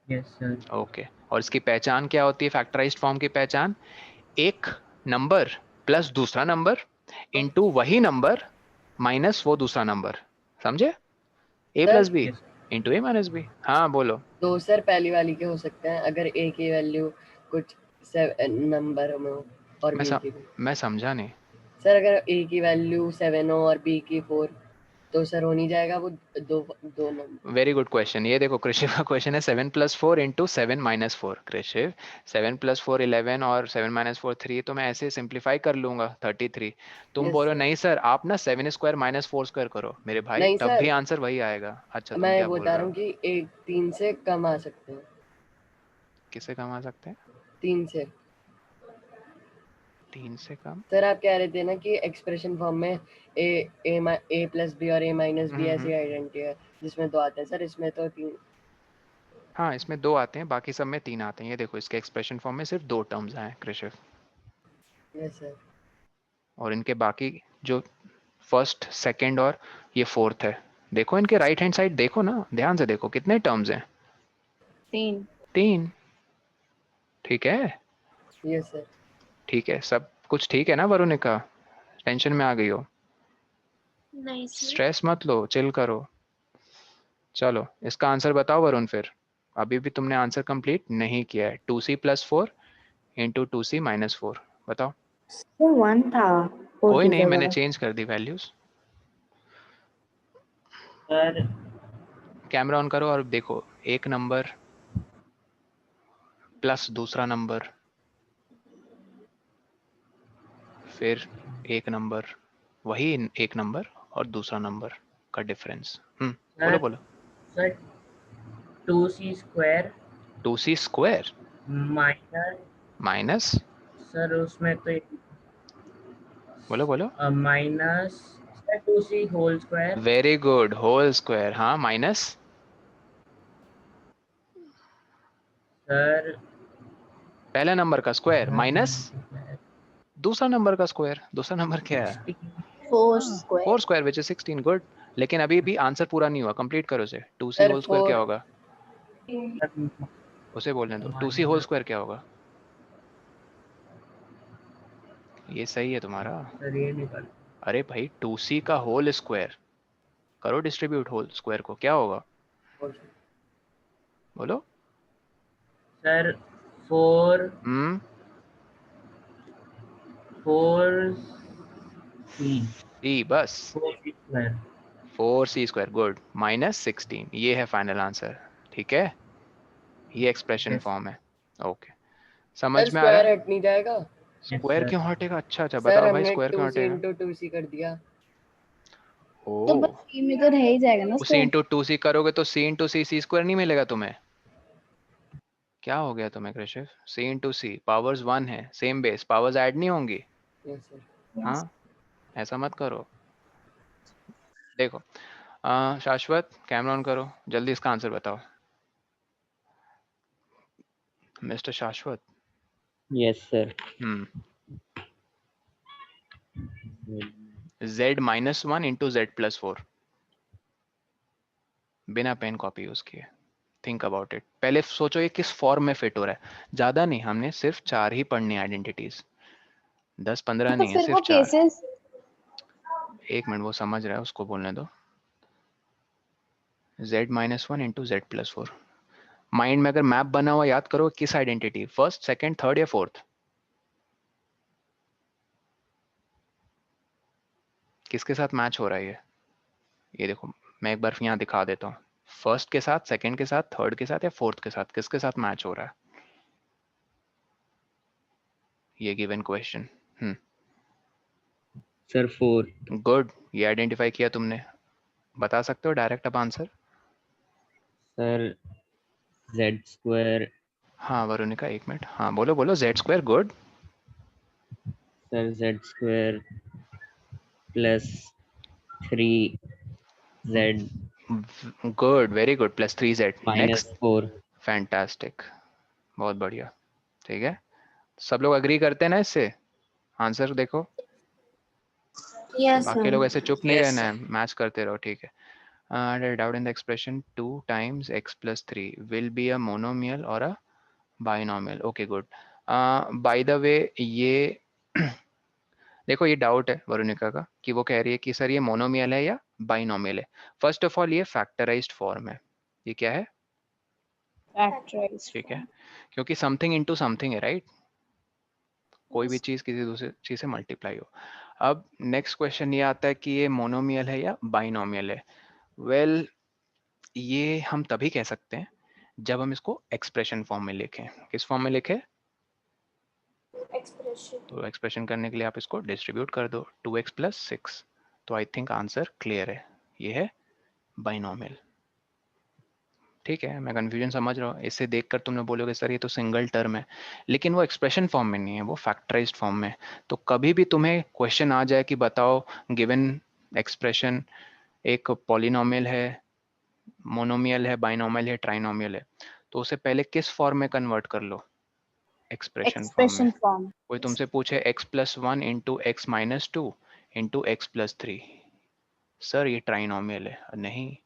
Yes sir. ओके, और इसकी पहचान क्या होती है? फैक्टराइज्ड फॉर्म की पहचान, एक नंबर प्लस दूसरा नंबर इनटू वही नंबर माइनस वो दूसरा नंबर, समझे? a sir, plus B into A minus B. हाँ बोलो। तो सर पहली वाली के हो सकते हैं अगर a की वैल्यू कुछ नंबर में हो और b की भी। मैं समझा नहीं। सर अगर a की वैल्यू 7 हो और b की 4 तो सर हो नहीं जाएगा वो दो नंबर। Very good question. ये देखो कृषिव का क्वेश्चन है 7 प्लस 4 इंटू 7 माइनस 4। कृषिव 7 प्लस 4 11 और 7 माइनस 4 3, तो मैं ऐसे सिंप्लीफाई कर लूंगा 33। तुम Yes, बोलो sir. नहीं सर आप ना 7 स्क्वायर माइनस 4 स्क्वायर करो, मेरे भाई नहीं तब सर, भी आंसर वही आएगा। अच्छा तुम मैं क्या बोल बता रहे रहा हो? हूँ कि एक 3 से कम आ सकते हैं। किसे कम आ सकते हैं? 3 से। 3 से कम? सर आप कह रहे थे ना कि एक्सप्रेशन फॉर्म में ए प्लस बी और ए माइनस बी ऐसी आइडेंटिटी है जिसमें 2 आते हैं। सर इसमें तो 3। हाँ इसमें 2 आते हैं, बाकी सब में 3 आते हैं। ये देखो इसके एक्सप्रेशन फॉर्म में सिर्फ 2 टर्म्स आए कृषिव, यस सर। और इनके बाकी जो फर्स्ट, सेकंड और ये फोर्थ है, देखो इनके राइट हैंड साइड देखो ना, ध्यान से देखो कितने टर्म्स हैं? 3। 3। ठीक है, यस सर। ठीक है, सब कुछ ठीक है ना वरुणिका? टेंशन में आ गई हो? नहीं सर। स्ट्रेस मत लो, चिल करो। चलो इसका आंसर बताओ वरुण फिर, अभी भी तुमने आंसर कंप्लीट नहीं किया है। 2c plus 4 into 2c minus 4, बताओ। वो 1 था 4 कोई की नहीं, मैंने जगह। चेंज कर the values. Sir camera on करो और देखो, एक नंबर प्लस दूसरा नंबर, फिर एक नंबर, वही एक नंबर और दूसरा नंबर का डिफरेंस। बोलो बोलो। Sir 2c square 2c square minus, minus, sir उसमें तो बोलो बोलो। Minus sir 2c whole square. Very good, whole square. हाँ माइनस सर पहले नंबर का स्क्वायर माइनस दूसरा नंबर का स्क्वायर। दूसरा नंबर क्या है? 4 square. 4 square which is 16। Good, लेकिन अभी भी आंसर पूरा नहीं हुआ, कंप्लीट करो उसे। 2c सर होल स्क्वायर क्या होगा? 4 उसे बोलने दो। 2c होल स्क्वायर क्या होगा? ये सही है तुम्हारा। सर ये नहीं पता। अरे भाई 2c का होल स्क्वायर करो, डिस्ट्रीब्यूट होल स्क्वायर को, क्या होगा? बोलो। सर 4 c बस 4c square. 4c square. Good, minus 16, ये है फाइनल आंसर। ठीक है, ये एक्सप्रेशन Yes. फॉर्म है। ओके, सर समझ में आ स्क्वायर रहा है? हट नहीं जाएगा? Square sir. क्यों हटेगा? अच्छा अच्छा सर बताओ भाई, हमने स्क्वायर क्यों 2c हटेगा? इंटू 2c कर दिया। तो ओ, बस c में तो रह ही जाएगा ना c स्क्वायर। इंटू 2c करोगे तो c इंटू सी स्क्वायर नहीं मिलेगा तुम्हें? क्या हो गया तुम्हें कृषिव? c इंटू सी पावर्स 1 है, सेम बेस, पावर्स ऐड नहीं होंगी। Yes sir. हाँ ऐसा मत करो। देखो शाश्वत कैमरा ऑन करो, जल्दी इसका आंसर बताओ। मिस्टर शाश्वत। Yes sir. z minus 1 into Z plus 4, बिना पेन कॉपी यूज किए। थिंक अबाउट इट, पहले सोचो ये किस फॉर्म में फिट हो रहा है। ज्यादा नहीं, हमने सिर्फ 4 ही पढ़नी आइडेंटिटीज, 10-15 तो नहीं है, फिर सिर्फ वो 4। केसेस। एक मिनट, वो समझ रहा है, उसको बोलने दो। z minus 1 into Z plus 4, mind में अगर मैप बना हुआ याद करो, किस आइडेंटिटी, फर्स्ट, सेकंड, थर्ड या फोर्थ? किसके साथ मैच हो रहा है ये देखो, मैं एक बार यहाँ दिखा देता हूँ। फर्स्ट के साथ, सेकंड के साथ, थर्ड के साथ या फोर्थ के साथ, किसके साथ मैच हो रहा है ये गिवन क्वेश्चन? सर 4. गुड, ये आइडेंटिफाई किया तुमने। बता सकते हो डायरेक्ट अब आंसर? Sir z square. हाँ वरुणिका, एक मिनट, हाँ बोलो बोलो। Z square, good. Sir z square plus 3z good, very good, plus 3z। Minus next, 4. Fantastic, बहुत बढ़िया। ठीक है, सब लोग अग्री करते हैं ना इससे? आंसर देखो, Yes, बाकी लोग sir. ऐसे चुप नहीं Yes, रहना है, sir. मैच करते रहो। ठीक है, doubt in the expression 2 times x plus 3 will be a monomial or a binomial. Okay, good. By the way, ये देखो, ये डाउट है वरुणिका का कि वो कह रही है कि सर ये मोनोमियल है या बाइनोमियल है। फर्स्ट ऑफ ऑल ये फैक्टराइज्ड फॉर्म है। ये क्या है? फैक्टराइज्ड। ठीक है, क्योंकि समथिंग इनटू समथिंग है, राइट? कोई भी चीज किसी दूसरे चीज से मल्टीप्लाई हो। अब नेक्स्ट क्वेश्चन ये आता है कि ये मोनोमियल है या बाइनोमियल है। वेल, ये हम तभी कह सकते हैं जब हम इसको एक्सप्रेशन फॉर्म में लिखें। किस फॉर्म में लिखें? एक्सप्रेशन। तो एक्सप्रेशन करने के लिए आप इसको डिस्ट्रीब्यूट कर दो, 2x प्लस 6। तो आई थिंक आंसर क्लियर है, ये है बाइनोमियल। ठीक है, मैं कंफ्यूजन समझ रहा हूँ। इससे देखकर तुमने बोलोगे सर ये तो सिंगल टर्म है, लेकिन वो एक्सप्रेशन फॉर्म में नहीं है, वो फैक्टराइज्ड फॉर्म में। तो कभी भी तुम्हें क्वेश्चन आ जाए कि बताओ गिवन एक्सप्रेशन एक पॉलिनोमियल है, मोनोमियल है, बाइनोमियल है, ट्राइनोमियल है, तो उसे पहले किस फॉर्म में कन्वर्ट कर लो? एक्सप्रेशन फॉर्म में। Expression form. कोई तुमसे पूछे x+1 into x minus 2 into x+3, sir ये ट्राइनोमियल है, नहीं,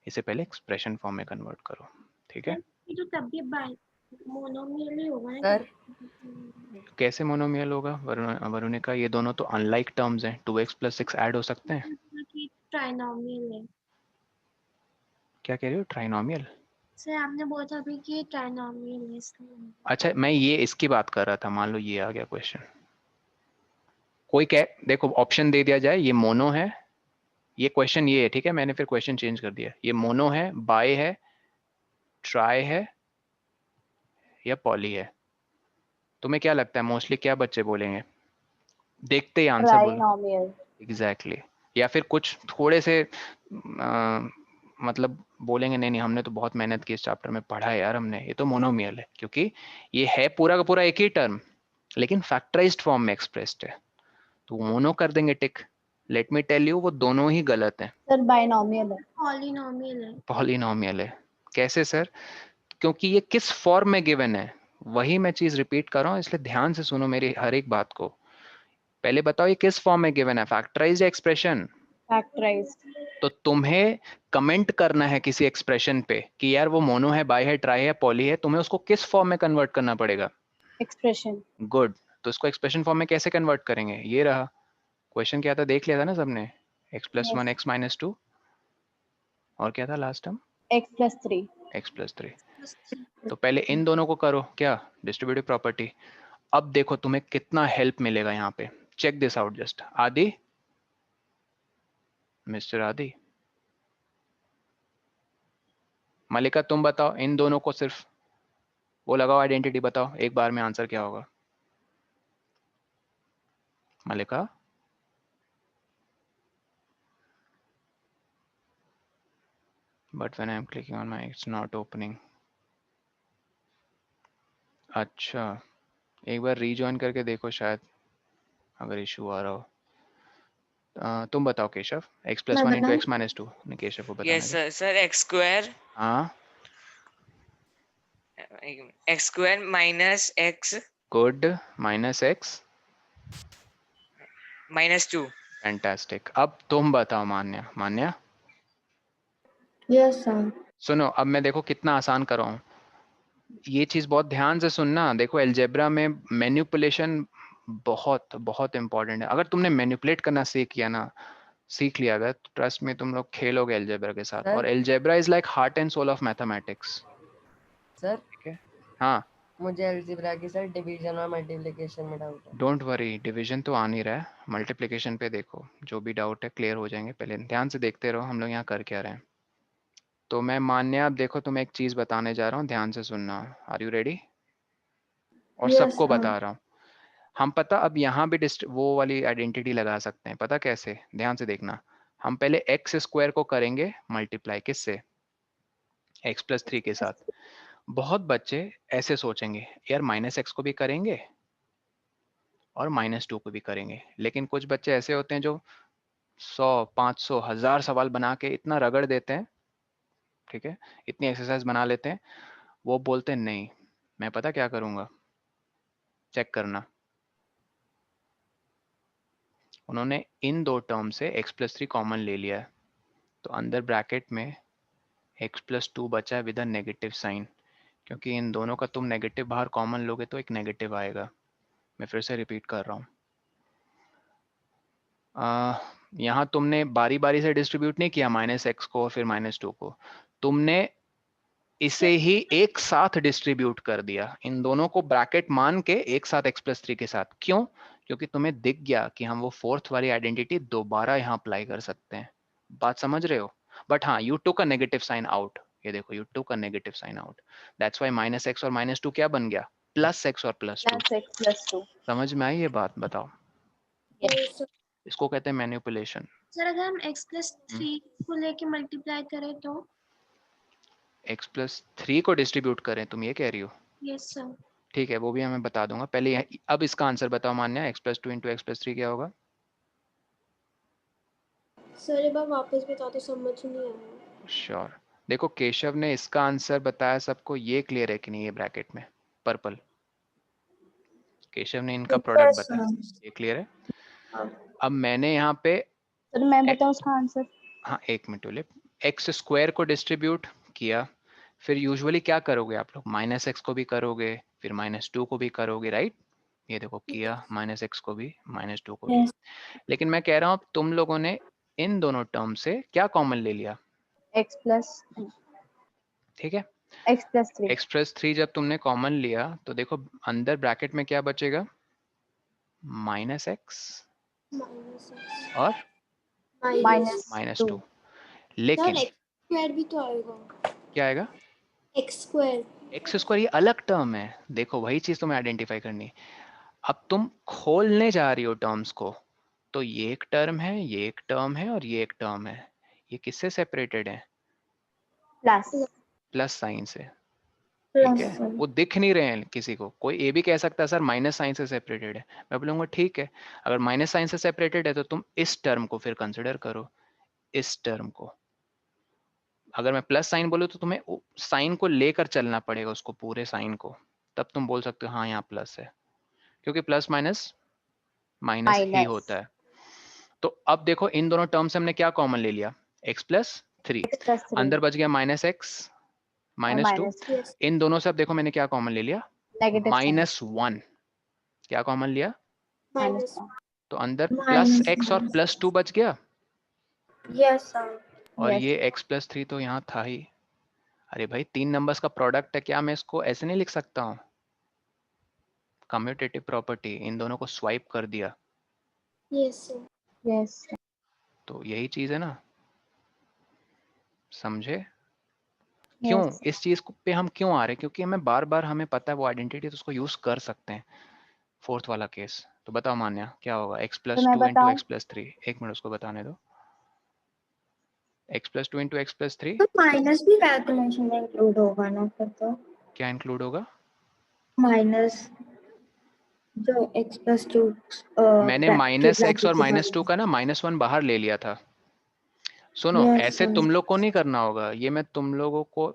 इसे पहले एक्सप्रेशन फॉर्म में कन्वर्ट करो। ठीक है, ये तो तब भी मोनोमियल ही होगा ना। सर कैसे मोनोमियल होगा वरुणिका? ये दोनों तो अनलाइक टर्म्स हैं, 2x प्लस 6 ऐड हो सकते हैं। ट्राइनोमियल है क्या कह रहे हो? ट्राइनोमियल? सर, आपने बोला था अभी कि ट्राइनोमियल है इसलिए। अच्छा, मैं ये इसकी बात कर रहा था। मान लो ये आ गया क्वेश्चन, कोई कह, देखो ऑप्शन दे दिया जाए, ये मोनो है, ये क्वेश्चन ये है, ठीक है, मैंने फिर क्वेश्चन चेंज कर दिया, ये मोनो है, बाय है, ट्राई है या पॉली है। तुम्हें क्या लगता है मोस्टली क्या बच्चे बोलेंगे? देखते ही आंसर बोलो। ट्राइनोमियल। एग्जैक्टली या फिर कुछ थोड़े से मतलब बोलेंगे नहीं नहीं हमने तो बहुत मेहनत की इस चैप्टर में, पढ़ा है यार हमने, ये तो मोनोमियल है, क्योंकि ये है पूरा का पूरा एक ही टर्म लेकिन फैक्टराइज्ड फॉर्म में एक्सप्रेस्ड है, तो मोनो कर देंगे टिक। लेट मी टेल यू, वो दोनों ही गलत हैं। सर बाइनोमियल है। पॉलिनोमियल है। पॉलिनोमियल है। कैसे सर? क्योंकि ये किस फॉर्म में गिवन है, वही मैं चीज रिपीट कर रहा हूँ, इसलिए ध्यान से सुनो मेरी हर एक बात को। पहले बताओ ये किस फॉर्म में गिवन है, फैक्टराइज्ड या एक्सप्रेशन? फैक्टराइज्ड। तो तुम्हें कमेंट करना है किसी एक्सप्रेशन पे कि यार वो मोनो है, बाय है, ट्राई है, पॉली है, तुम्हें उसको किस फॉर्म में कन्वर्ट करना पड़ेगा? एक्सप्रेशन। गुड, तो इसको एक्सप्रेशन फॉर्म में कैसे कन्वर्ट करेंगे? ये रहा क्वेश्चन, क्या था देख लिया था ना सबने, x+1 x-2 और क्या था लास्ट टर्म? x+3। x+3। तो पहले इन दोनों को करो, क्या? Distributive property. अब देखो तुम्हें कितना हेल्प मिलेगा यहाँ पे, चेक दिस आउट जस्ट। आदि, मिस्टर आदि, मलिका तुम बताओ, इन दोनों को सिर्फ वो लगाओ, आइडेंटिटी बताओ एक बार में, आंसर क्या होगा? मलिका, but when I am clicking on my, it's not opening. अच्छा, एक बार रीजॉइन करके देखो, शायद अगर इशू आ रहा हो। तुम बताओ केशव, x+1 इंटू x-2। नहीं, केशव को बताना। Yes, sir. Sir, x square. हाँ, X square minus x good, minus x minus 2. Fantastic. अब तुम बताओ मान्या। मान्या Yes, sir. सुनो, अब मैं देखो कितना आसान कर रहा हूँ, ये चीज बहुत ध्यान से सुनना। देखो एल्जेब्रा में मैनिपुलेशन बहुत बहुत इंपॉर्टेंट है। अगर तुमने मैनिपुलेट करना सीख लिया अगर, तो ट्रस्ट में तुम लोग खेलोगे एल्जेब्रा के साथ। और algebra is like heart and soul of mathematics. Sir ठीक है, हाँ मुझे अलजेब्रा की सर डिवीजन और मल्टीप्लिकेशन में डाउट है। डोंट वरी, डिवीजन तो आ नहीं रहा है, मल्टीप्लिकेशन पे देखो, जो भी डाउट है क्लियर हो जाएंगे। पहले ध्यान से देखते रहो हम लोग यहाँ कर क्या रहे हैं। तो मैं मान्या, अब देखो तुम्हें एक चीज बताने जा रहा हूँ, ध्यान से सुनना। Are you ready? और Yes, सबको sir. बता रहा हूँ। हम पता अब यहाँ भी वो वाली आइडेंटिटी लगा सकते हैं, पता कैसे? ध्यान से देखना। हम पहले एक्स स्क्वायर को करेंगे मल्टीप्लाई, किससे? एक्स प्लस 3 के साथ। बहुत बच्चे ऐसे सोचेंगे, यार माइनस एक्स को भी करेंगे और -2 को भी करेंगे, लेकिन कुछ बच्चे ऐसे होते हैं जो 100, 500, 1000 सवाल बना के इतना रगड़ देते हैं, ठीक है, इतनी एक्सरसाइज बना लेते हैं, वो बोलते हैं नहीं, मैं पता क्या करूंगा, चेक करना। उन्होंने इन दो टर्म से x प्लस 3 कॉमन ले लिया है, तो अंदर ब्रैकेट में x प्लस 2 बचा है विद अ नेगेटिव साइन, क्योंकि इन दोनों का तुम नेगेटिव बाहर कॉमन लोगे तो एक नेगेटिव आएगा। मैं फिर से रिपीट कर रहा हूँ, यहाँ तुमने बारी बारी से डिस्ट्रीब्यूट नहीं किया -x को और फिर -2 को, तुमने इसे ही एक साथ डिस्ट्रीब्यूट कर दिया, इन दोनों को ब्रैकेट मान के एक साथ x प्लस 3 के साथ। क्यों? क्योंकि तुम्हें दिख गया कि हम वो फोर्थ वाली आइडेंटिटी दोबारा यहाँ अप्लाई कर सकते हैं। बात समझ रहे हो? बट हाँ, you took a negative sign out, ये देखो you took a negative sign out, that's why -x और -2 क्या बन गया? +x और +2। +x+2 समझ में आई ये बात? बताओ। Yes, sir. इसको कहते हैं मैनिपुलेशन। सर अगर हम x+3 को लेके मल्टीप्लाई करें तो? x प्लस 3 को डिस्ट्रीब्यूट करें, तुम ये कह रही हो? Yes sir. ठीक है, वो भी हमें बता दूंगा, पहले अब इसका आंसर बताओ मान्या, x plus 2 into X plus 3 क्या होगा? सर एक बार वापस बता दो, समझ नहीं आया। श्योर। देखो केशव ने इसका आंसर बताया सबको, ये क्लियर है कि नहीं? ये ब्रैकेट में पर्पल, केशव ने इनका प्रोडक्ट Yes, बताया, sir. ये क्लियर है? अब मैंने यहाँ पे सर मैं बताऊं उसका आंसर? हाँ एक मिनट टुलिप, एक्स स्क्वायर को डिस्ट्रीब्यूट किया, फिर यूजुअली क्या करोगे आप लोग? -x को भी करोगे, फिर -2 को भी करोगे, राइट? ये देखो किया, -x को भी, -2 को भी। Yes. लेकिन मैं कह रहा हूँ तुम लोगों ने इन दोनों टर्म से क्या कॉमन ले लिया? x+3 ठीक है, x+3 x+3 जब तुमने कॉमन लिया तो देखो अंदर ब्रैकेट में क्या बचेगा? -x और -2 -2। सर लेकिन एक्स स्क्वायर भी तो आएगा। क्या आएगा? X square. एक्स स्क्वायर ये अलग टर्म है, देखो वही चीज तुम्हें आइडेंटिफाई करनी है। अब तुम खोलने जा रही हो टर्म्स को, तो ये एक टर्म है, ये एक टर्म है और ये एक टर्म है, ये किससे सेपरेटेड है? प्लस प्लस साइन से, ठीक है? वो दिख नहीं रहे हैं किसी को, कोई ये भी कह सकता है सर माइनस साइन से सेपरेटेड है, मैं बोलूंगा ठीक है, अगर माइनस साइन से सेपरेटेड है तो तुम इस टर्म को फिर कंसिडर करो, इस टर्म को। अगर मैं प्लस साइन बोलूँ तो तुम्हें साइन को लेकर चलना पड़ेगा, उसको पूरे साइन को, तब तुम बोल सकते हो हाँ यहाँ प्लस है, क्योंकि प्लस माइनस माइनस ही माइनस होता है। तो अब देखो इन दोनों टर्म से हमने क्या कॉमन ले लिया? x प्लस 3, x+3 अंदर बच गया -x -2, माइनस इन दोनों से अब देखो मैंने क्या कॉमन ले लिया? नेगेटिव -1। क्या कॉमन लिया? माइनस। तो अंदर Minus. +x और +2 बच गया, Yes, sir. और Yes. ये x प्लस 3 तो यहाँ था ही। अरे भाई 3 नंबर्स का प्रोडक्ट है, क्या मैं इसको ऐसे नहीं लिख सकता हूँ? कम्यूटेटिव प्रॉपर्टी, इन दोनों को स्वाइप कर दिया, यस सर। यस तो यही चीज है ना, समझे? क्यों यस इस चीज पे हम क्यों आ रहे हैं? क्योंकि हमें बार बार हमें पता है वो आइडेंटिटी, तो उसको यूज कर सकते हैं। फोर्थ वाला केस तो बताओ मान्या क्या होगा? x तो प्लस मैं 2 इंटू बताऊं? एक्स प्लस 3, एक मिनट उसको बताने दो। x plus 2 into X plus 3 तो माइनस भी कैलकुलेशन में इंक्लूड होगा ना फिर तो? क्या इंक्लूड होगा? माइनस जो x+2 मैंने -x और -2 का ना -1 बाहर ले लिया था। सुनो Yes, ऐसे sir. तुम लोग को नहीं करना होगा, ये मैं तुम लोगों को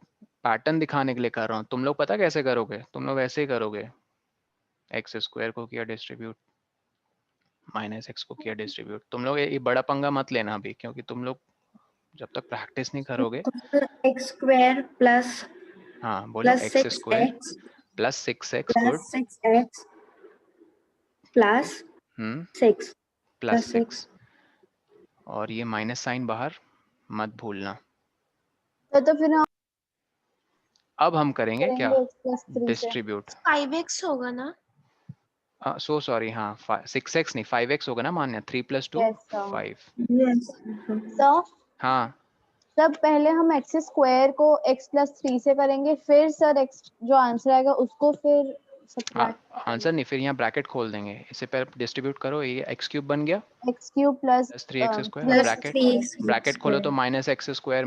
पैटर्न दिखाने के लिए कर रहा हूँ। तुम लोग पता कैसे करोगे? तुम लोग ऐसे ही करोगे, एक्स स्क्वायर को किया डिस्ट्रीब्यूट, -x को किया डिस्ट्रीब्यूट। तुम लोग ये बड़ा पंगा मत लेना अभी, क्योंकि तुम लोग जब तक प्रैक्टिस नहीं करोगे। तो फिर x स्क्वायर प्लस हाँ बोलो, x square x plus 6x, good, plus 6x plus 6 plus plus 6, और ये माइनस साइन बाहर मत भूलना। तो फिर अब हम करेंगे क्या, x plus 3 से डिस्ट्रीब्यूट। 5x होगा ना? सो सॉरी, हाँ 6x नहीं 5x होगा ना मान्य, 3 + 2 yes sir 5। Yes. sir हाँ सब पहले हम x स्क्वायर को x plus 3 से करेंगे, फिर सर x जो आंसर आएगा उसको फिर subtract आंसर नहीं, फिर यहाँ ब्रैकेट खोल देंगे, इससे पहले डिस्ट्रीब्यूट करो, ये x³ बन गया x cube plus plus 3x square, Plus bracket 3x bracket खोलो तो square.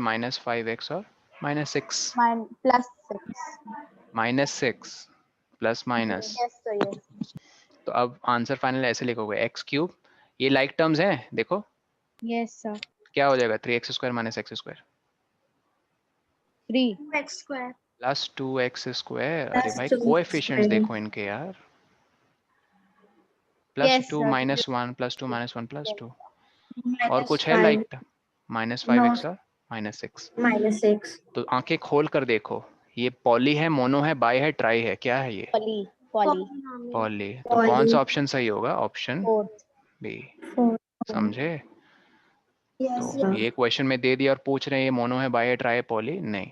-x² -5x और -6 plus 6 -6 plus minus. Yes sir yes तो अब आंसर फाइनल ऐसे लिखोगे x³, ये लाइक टर्म्स हैं देखो, यस सर क्या हो जाएगा 3x² -x² 3 x square. Plus 2x²। अरे Plus भाई 2x कोएफिशिएंट्स square. देखो इनके यार, +2 यस सर -1 +2 -1 +2 और Minus कुछ है 5. Like No. -5x और -6। Minus 6. तो आंखें खोल कर देखो, ये पॉली है, मोनो है, बाई है, ट्राई है, क्या है ये, पॉली पॉली Polynomial. पॉली। तो कौन Poly. सा ऑप्शन सही होगा, ऑप्शन फोर्थ बी। 4. समझे? Yes तो sir. ये क्वेश्चन में दे दिया और पूछ रहे हैं ये मोनो है, बाई है, ट्राई है, पॉली नहीं,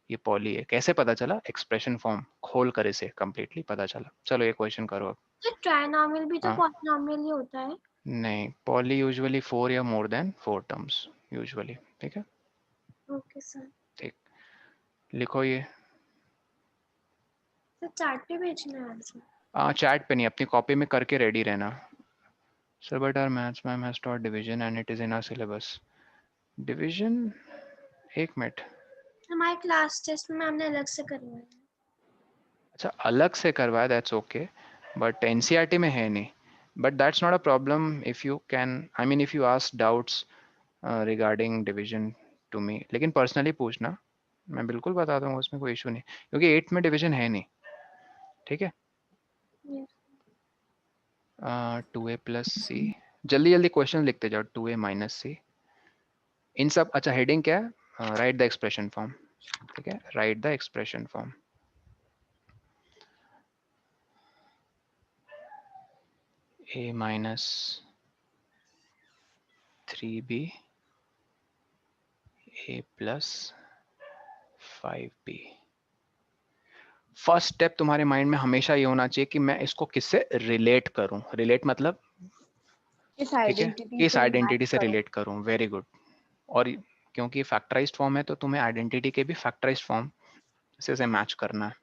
ये पॉली है। कैसे पता चला, एक्सप्रेशन फॉर्म खोल कर इसे कंप्लीटली पता चला। चलो ये क्वेश्चन करो अब। तो ट्राइनॉमियल भी तो हाँ। पॉलिनॉमियल ही होता है। नहीं, पॉली यूजुअली 4 या मोर देन 4 टर्म्स यूजुअली। ठीक है, ओके सर। ठीक, लिखो ये। सर चार्ट पे भेजना है आंसर। चैट पे नहीं, अपनी कॉपी में करके रेडी रहना। Sir but our maths ma'am has taught division and it is in our syllabus. Division, एक मिनट, हमारे क्लास टेस्ट में हमने अलग से करवाया। अच्छा अलग से करवाया, दैट्स ओके, बट एनसीईआरटी में है नहीं। But that's not a problem if you can, I mean if you ask doubts regarding division to me, लेकिन पर्सनली पूछना, मैं बिल्कुल बता दूंगा, उसमें कोई इशू नहीं, क्योंकि 8 में डिवीजन है नहीं। ठीक है, 2a + c, जल्दी जल्दी क्वेश्चन लिखते जाओ, 2a - c इन सब। अच्छा हेडिंग क्या है, राइट द एक्सप्रेशन फॉर्म। ठीक है, right the expression form. a - 3b a + 5b। First step तुम्हारे माइंड में हमेशा ये होना चाहिए कि मैं इसको किससे रिलेट करूं। रिलेट मतलब, इस ठीक है, आइडेंटिटी किस से आइडेंटिटी मैच से करो। रिलेट करूं। Very good. और क्योंकि फैक्टराइज्ड फॉर्म है तो तुम्हें आइडेंटिटी के भी फैक्टराइज्ड फॉर्म से मैच करना है।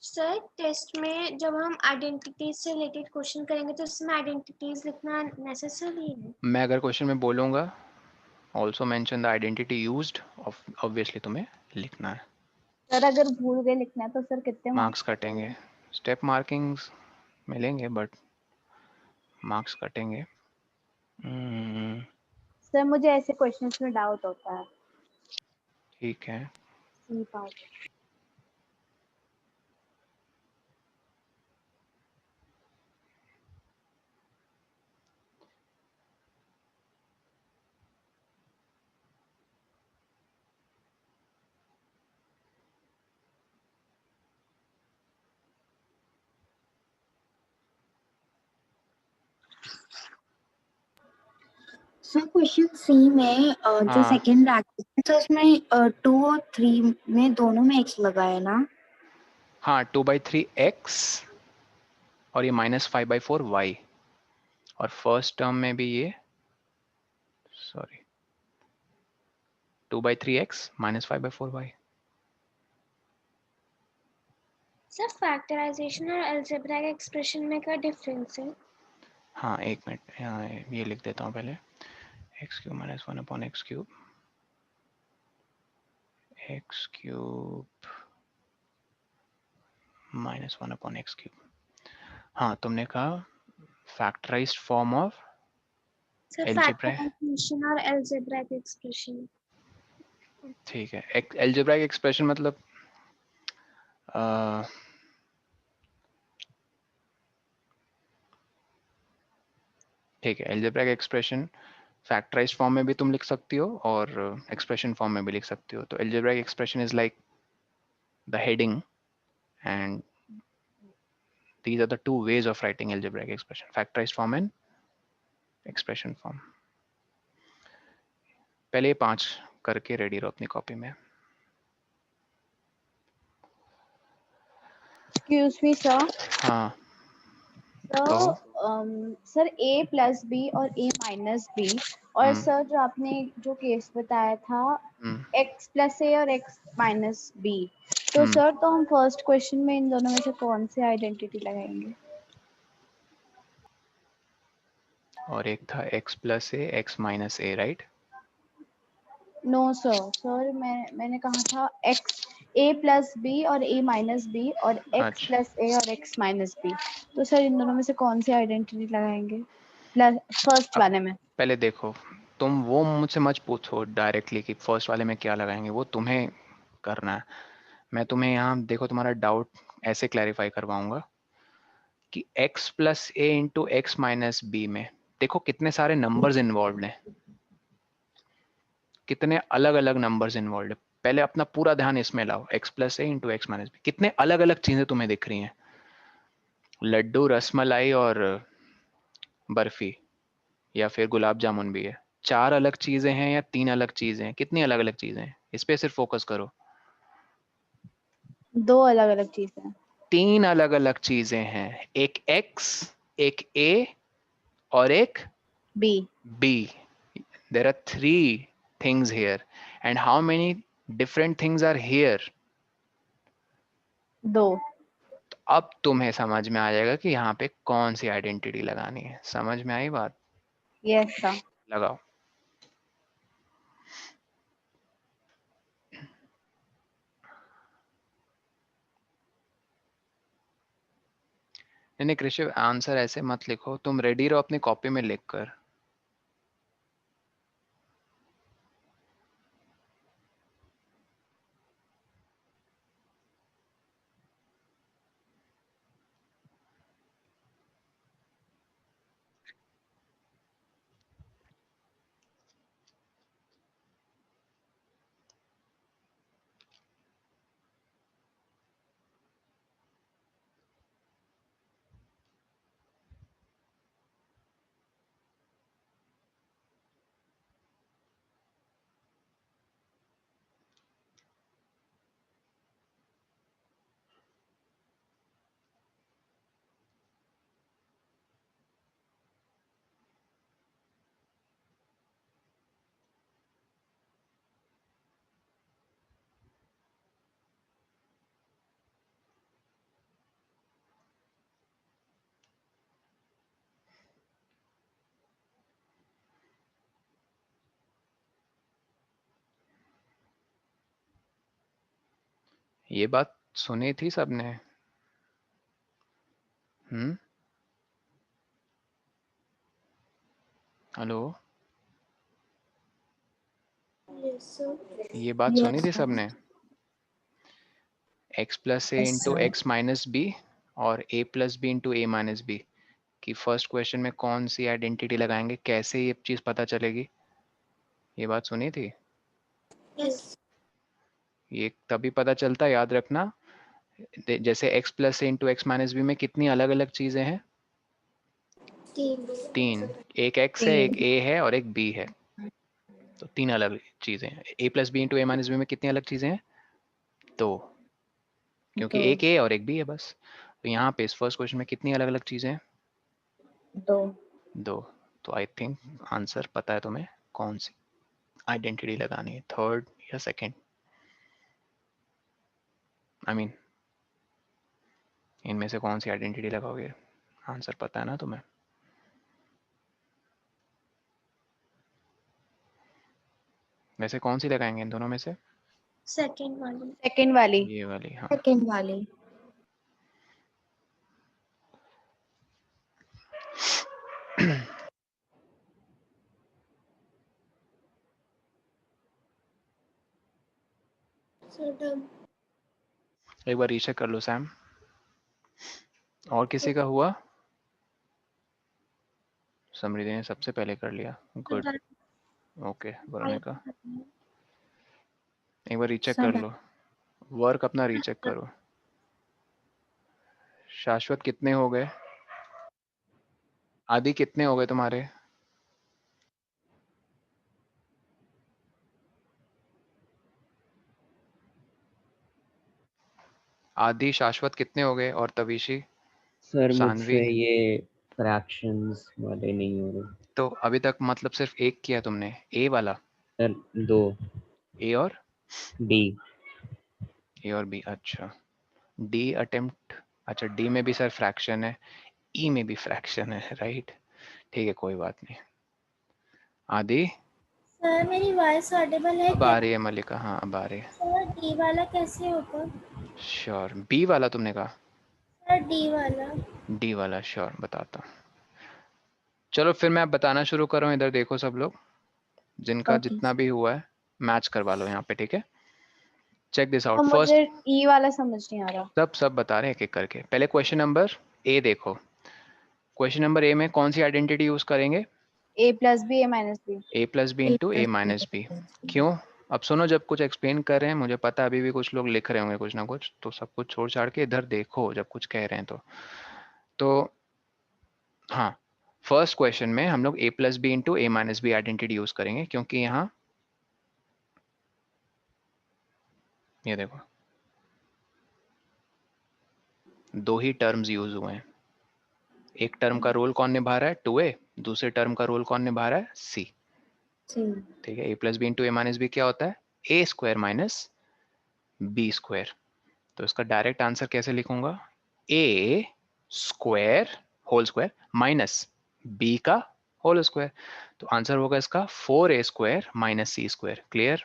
सर टेस्ट में जब हम आइडेंटिटीज से रिलेटेड क्वेश्चन करेंगे तो उसमें आइडेंटिटीज लिखना नेसेसरी है। मैं अगर क्वेश्चन में बोलूंगा also mention the identity used, obviously तुम्हें लिखना है। सर अगर भूल गए लिखना तो सर कितने मार्क्स कटेंगे, स्टेप मार्किंग्स मिलेंगे बट मार्क्स कटेंगे। सर मुझे ऐसे क्वेश्चंस में डाउट होता है। ठीक है, सी पार्ट सर क्वेश्चन सी में जो हाँ सेकंड ब्रैकेट है तो उसमें 2 और 3 में दोनों में x लगा है ना? हाँ, 2/3 x और ये -5/4 y, और फर्स्ट टर्म में भी ये, sorry 2/3 x -5/4 y। Sir factorisation और अलजेब्रिक एक्सप्रेशन में क्या डिफरेंस है? हाँ एक मिनट, यहाँ ये लिख देता हूँ पहले, x³ - 1/x³ x³ -1/x³। हाँ तुमने कहा factorised form of sir algebra. Factorisation और अलजेब्रिक एक्सप्रेशन। ठीक है, अलजेब्राइक एक्सप्रेशन मतलब ठीक है, अलजेब्राइक एक्सप्रेशन फैक्टराइज्ड फॉर्म में भी तुम लिख सकती हो और एक्सप्रेशन फॉर्म में भी लिख सकती हो। तो algebraic expression is like the heading and these are the two ways of writing algebraic expression, factorized form and expression form। पहले 5 करके रेडी रहो अपनी कॉपी में। Excuse me sir. हाँ सर कहो। सर ए प्लस बी और ए माइनस बी, और हम्म sir जो आपने जो केस बताया था हम्म एक्स प्लस ए और एक्स माइनस बी, तो हम्म। सर तो हम फर्स्ट क्वेश्चन में इन दोनों में से कौन सी आइडेंटिटी लगाएंगे? और एक था x प्लस ए एक्स माइनस ए, राइट? नो सर मैंने कहा था एक्स ए प्लस बी और ए माइनस बी और एक्स अच्छा प्लस ए और एक्स माइनस बी, तो सर इन दोनों में से कौन सी आइडेंटिटी लगाएंगे प्लस फर्स्ट अब वाले में? पहले देखो, तुम वो मुझसे मत पूछो डायरेक्टली कि फर्स्ट वाले में क्या लगाएंगे, वो तुम्हें करना है। मैं तुम्हें यहाँ देखो तुम्हारा डाउट ऐसे क्लैरिफाई करवाऊंगा कि x plus A into x minus B में देखो कितने सारे नंबर्स इन्वॉल्व हैं, कितने अलग अलग नंबर्स इन्वॉल्व है। पहले अपना पूरा ध्यान इसमें लाओ, x plus A into x minus B, कितने अलग अलग चीजें तुम्हें दिख रही हैं। लड्डू, रसमलाई और बर्फी या फिर गुलाब जामुन भी है। चार अलग चीजें हैं या तीन अलग चीजें हैं? कितनी अलग अलग चीजें हैं? इस पे सिर्फ फोकस करो। दो अलग अलग चीजें। तीन अलग अलग चीजें हैं, एक x, एक a और एक B. b. There are three things here. And how many different things are here? दो। तो अब तुम्हें समझ में आ जाएगा कि यहाँ पे कौन सी आइडेंटिटी लगानी है। समझ में आई बात? Yes sir. लगाओ। नहीं कृषि, आंसर ऐसे मत लिखो, तुम रेडी रहो अपनी कॉपी में लिख कर। ये बात सुनी थी सबने? Hello, yes sir. ये बात सुनी थी सबने? x plus A Yes, into sir. X minus B और a plus B into A minus B कि फर्स्ट क्वेश्चन में कौन सी आइडेंटिटी लगाएंगे, कैसे ये चीज पता चलेगी? ये बात सुनी थी? यस। ये तभी पता चलता, याद रखना। जैसे x plus A into x minus B में कितनी अलग अलग चीजें हैं? तीन। एक x है, एक a है और एक b है, तो तीन अलग चीजें हैं। a plus B into A minus B में कितनी अलग चीजें हैं? दो, क्योंकि दो। एक a और एक b है बस। तो यहाँ पे इस फर्स्ट क्वेश्चन में कितनी अलग अलग चीजें हैं? दो। दो। तो आई थिंक आंसर पता है तुम्हें कौन सी आइडेंटिटी लगानी है, थर्ड या सेकंड। आई मीन इनमें से कौन सी आइडेंटिटी लगाओगे? आंसर पता है ना तुम्हें? वैसे कौन सी लगाएंगे इन दोनों में से? सेकंड वाली। सेकंड वाली। ये वाली, हाँ। सेकंड वाली। Sir done. एक बार रीचेक कर लो सैम। और किसी का हुआ? समृद्धि ने सबसे पहले कर लिया, गुड। ओके, वेरोनिका एक बार रीचेक कर लो, वर्क अपना रीचेक करो। शाश्वत कितने हो गए? आदि कितने हो गए तुम्हारे? आदि, शाश्वत कितने हो गए और तविशी? सर सानवी? मुझसे ये फ्रैक्शंस वाले नहीं हो रहे। तो अभी तक मतलब सिर्फ एक किया तुमने, ए वाला? सर 2 ए और बी। ए और बी, अच्छा। डी अटेम्प्ट, अच्छा डी में भी सर फ्रैक्शन है, ई में भी फ्रैक्शन है, राइट? ठीक है, कोई बात नहीं। आदि? सर मेरी वॉइस ऑडिबल है अब क्या? आ रही है मलिका, हाँ अब आ रही है। सर डी वाला कैसे होगा? श्योर, बी वाला तुमने कहा? सर डी वाला। डी वाला, श्योर, बताता हूँ। चलो फिर मैं अब बताना शुरू कर रहा हूँ, इधर देखो सब लोग, जिनका Okay. जितना भी हुआ है मैच करवा लो यहाँ पे, ठीक है? चेक दिस आउट तो फर्स्ट। मुझे ई वाला समझ नहीं आ रहा। सब बता रहे हैं एक एक करके। पहले क्वेश्चन नंबर ए देखो। क्वेश्चन नंबर ए में कौन सी आइडेंटिटी यूज करेंगे? ए प्लस बी ए माइनस बी। ए प्लस बी इंटू ए माइनस बी। क्यों? अब सुनो, जब कुछ एक्सप्लेन कर रहे हैं, मुझे पता है अभी भी कुछ लोग लिख रहे होंगे कुछ ना कुछ, तो सब कुछ छोड़ छाड़ के इधर देखो जब कुछ कह रहे हैं तो हाँ, फर्स्ट क्वेश्चन में हम लोग ए प्लस बी इंटू ए माइनस बी आइडेंटिटी यूज करेंगे, क्योंकि यहाँ ये देखो दो ही टर्म्स यूज हुए हैं। एक टर्म का रोल कौन निभा रहा है? 2a। दूसरे टर्म का रोल कौन निभा रहा है? c। ठीक है, a plus B into A minus B क्या होता है? A square minus B square. तो इसका डायरेक्ट आंसर कैसे लिखूंगा? A square whole square minus B का होल स्क्वायर। तो आंसर होगा इसका 4a square minus c square. Clear?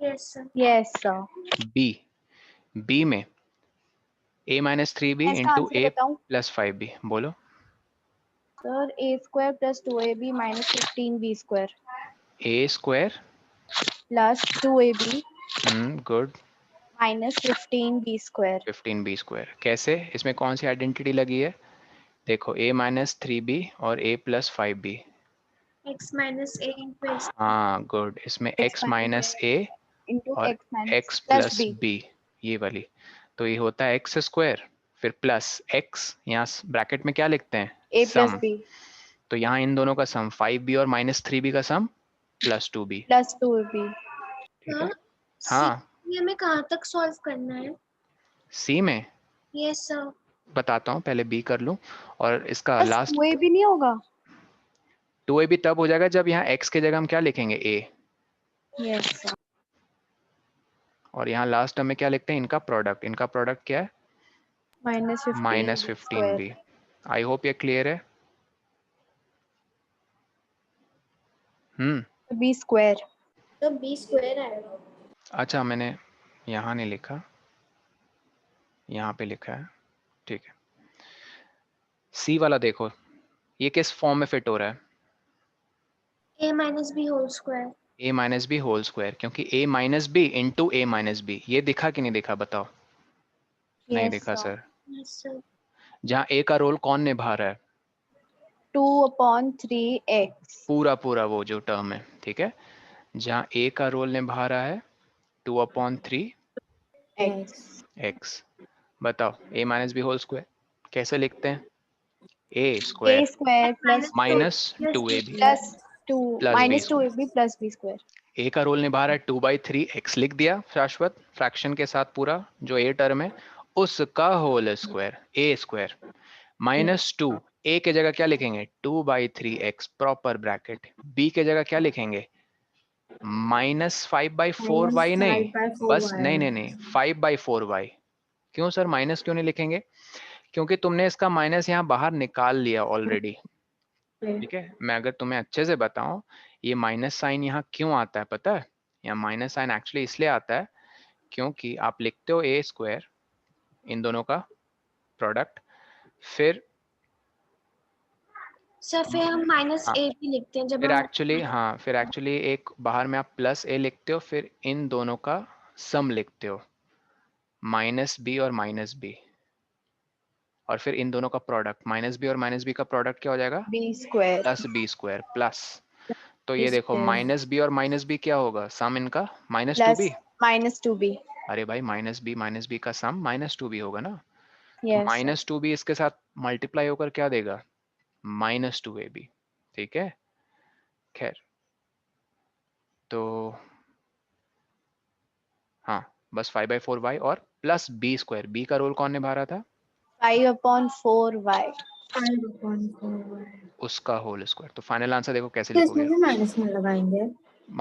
Yes sir. Yes sir. B में a माइनस 3b इसका इंटू आंसर ए बताऊं? Plus 5b। बोलो। Sir A square plus 2ab minus 15b square A square plus 2ab good minus 15b square. 15b square. कैसे? इसमें कौन सी identity लगी है? देखो a माइनस 3b और a plus 5b। X minus A into X. हाँ गुड, इसमें x माइनस a इंटू और x minus x plus plus B. b, ये वाली। तो ये होता है एक्स स्क्वायर, फिर प्लस x, यहाँ ब्रैकेट में क्या लिखते हैं? ए प्लस सम। बी तो यहाँ इन दोनों का सम 5b और माइनस 3b का सम प्लस 2b। Plus 2b। ठीक है? सर हाँ, ये हमें कहाँ तक सॉल्व करना है? c में यस सर। बताता हूँ, पहले b कर लूँ और इसका बस लास्ट 2ab नहीं होगा? 2a भी तब हो जाएगा जब यहाँ x के जगह हम क्या लिखेंगे? a। Yes sir. और यहाँ लास्ट टर्म में क्या लिखते हैं? इनका प्रोडक्ट। इनका प्रोडक्ट क्या है? Minus 15b। आई होप ये क्लियर है। B square. तो बी स्क्वायर आएगा। अच्छा, मैंने यहाँ नहीं लिखा, यहाँ पे लिखा है। ठीक है, सी वाला देखो, ये किस फॉर्म में फिट हो रहा है? A minus B whole square. A minus B whole square, क्योंकि ए माइनस बी इंटू ए माइनस बी। ये दिखा कि नहीं दिखा? बताओ। नहीं दिखा सर। Yes sir. जहाँ ए का रोल कौन निभा रहा है? 2/3x। पूरा वो जो टर्म है, ठीक है, जहाँ ए का रोल निभा रहा है 2/3 x। बताओ, a minus B whole square कैसे लिखते हैं? A square plus minus 2ab plus 2 plus b minus square. 2ab plus b square. A का रोल निभा रहा है 2/3x, लिख दिया शाश्वत फ्रैक्शन के साथ पूरा जो ए टर्म है उसका whole square, A square minus 2। ए के जगह क्या लिखेंगे? 2/3x proper bracket. बी के जगह क्या लिखेंगे? Minus 5/4y। नहीं, बस नहीं 5/4y। क्यों सर माइनस क्यों नहीं लिखेंगे? क्योंकि तुमने इसका माइनस यहाँ बाहर निकाल लिया ऑलरेडी। ठीक है, मैं अगर तुम्हें अच्छे से बताऊं, ये माइनस साइन यहाँ क्यों आता है पता है? यहाँ माइनस साइन एक्चुअली इसलिए आता है क्योंकि आप लिखते हो ए स्क्वायर, इन दोनों का प्रोडक्ट, फिर सर फिर हम माइनस हाँ, ए भी लिखते हैं जब फिर हम एक्चुअली हाँ, फिर एक्चुअली एक बाहर में आप प्लस ए लिखते हो, फिर इन दोनों का सम लिखते हो, माइनस बी और माइनस बी, और फिर इन दोनों का प्रोडक्ट, माइनस बी और माइनस बी का प्रोडक्ट क्या हो जाएगा? b square plus B square plus. तो ये देखो माइनस बी और माइनस बी क्या होगा? सम इनका माइनस 2b। Minus 2b। अरे भाई, माइनस बी का सम माइनस 2b होगा ना। यस माइनस 2b इसके साथ मल्टीप्लाई होकर क्या देगा? Minus 2ab। ठीक है, खैर तो हाँ, बस 5/4y और प्लस बी स्क्वायर, बी का रोल कौन निभा रहा था? 5/4y। 5/4y। उसका होल स्क्वायर। तो फाइनल आंसर देखो कैसे तो लिखोगे। इसमें भी माइनस में लगाएंगे।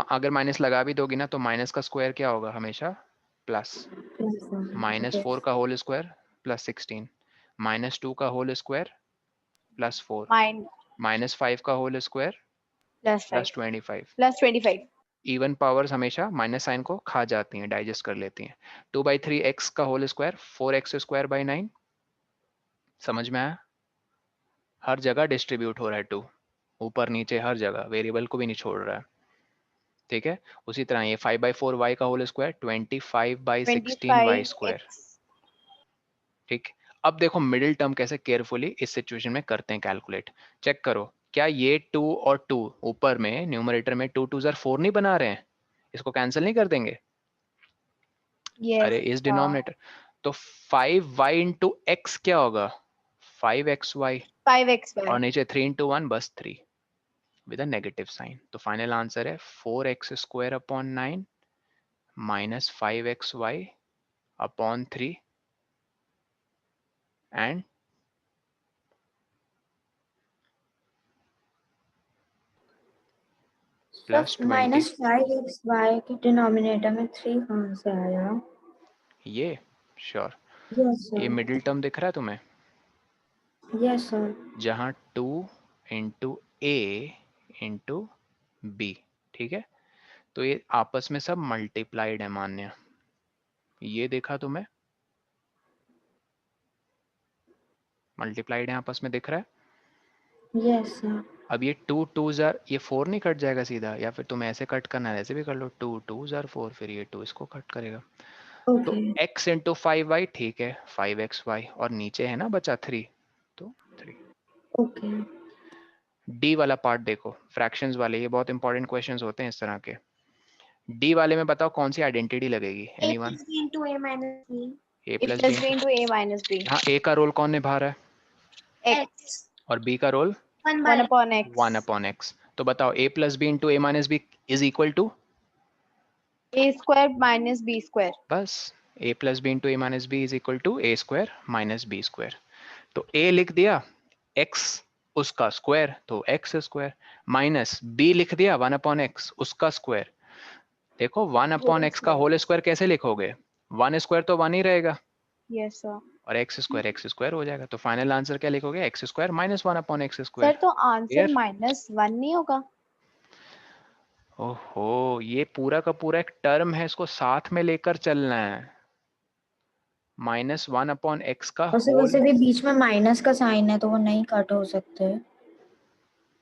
अगर माइनस लगा भी दोगी ना तो माइनस का स्क्वायर क्या होगा हमेशा? प्लस। -4 का होल स्क्वायर प्लस 16, -2 का होल स्क्वायर प्लस 4, -5 का whole square plus 25। +25। Even powers हमेशा माइनस साइन को खा जाती हैं, डाइजेस्ट कर लेती हैं। 2/3x का होल स्क्वायर 4x²/9। समझ में आया? हर जगह डिस्ट्रीब्यूट हो रहा है 2, ऊपर नीचे हर जगह, वेरिएबल को भी नहीं छोड़ रहा है। ठीक है, उसी तरह ये 5/4y का होल स्क्वायर 25/16y²। ठीक, अब देखो मिडिल टर्म कैसे केयरफुली इस सिचुएशन में करते हैं कैलकुलेट। चेक करो, क्या ये 2 और 2 ऊपर में न्यूमरेटर में 2 2 4 नहीं बना रहे हैं? इसको कैंसिल नहीं कर देंगे? अरे इस डिनोमिनेटर तो 5y इंटू एक्स क्या होगा? 5xy 5xy। और नीचे 3 इंटू 1 बस 3 विद अ नेगेटिव साइन। तो फाइनल आंसर है 4x²/9 minus 5xy/3 and plus 20। -5xy के डिनोमिनेटर में 3 कहाँ से आया? ये श्योर, यस ये सर। मिडिल टर्म दिख रहा है तुम्हें? Yes sir. जहां 2 इंटू ए इंटू बी। ठीक है, तो ये आपस में सब मल्टीप्लाइड है मान्य। ये देखा तुम्हें? मल्टीप्लाइड है, आपस में दिख रहा है? Yes sir. अब ये 2 2 जार, ये 4 नहीं कट जाएगा सीधा, या फिर तुम्हें ऐसे कट करना है, ऐसे भी कर लो, 2 2 जार 4, फिर ये 2 इसको कट करेगा। तो x इंटू 5y ठीक है, 5xy, और नीचे है ना बचा 3, तो 3। ओके। डी वाला पार्ट देखो, फ्रैक्शंस वाले, ये बहुत इंपॉर्टेंट क्वेश्चंस होते हैं इस तरह के। डी वाले में बताओ कौन सी आइडेंटिटी लगेगी? Anyone? a into a minus b। a a plus plus b B. into a minus b। हाँ, a का रोल कौन निभा रहा है? x और b का रोल 1/x। 1/x। तो बताओ a plus B into a minus B is equal to a² minus b²। बस a plus B into a minus B is equal to a² minus b²। तो a लिख दिया x उसका square, तो x² minus b लिख दिया 1/x उसका square. देखो 1/x का होल स्क्वायर कैसे लिखोगे? 1² तो 1 ही रहेगा, यस सर। और x² हो जाएगा। तो फाइनल आंसर क्या लिखोगे? x² minus 1/x²। सर तो आंसर -1 नहीं होगा? ओहो, ये पूरा का पूरा एक टर्म है, इसको साथ में लेकर चलना है। -1/x का होल। वैसे भी बीच में माइनस का साइन है तो वो नहीं कट हो सकते।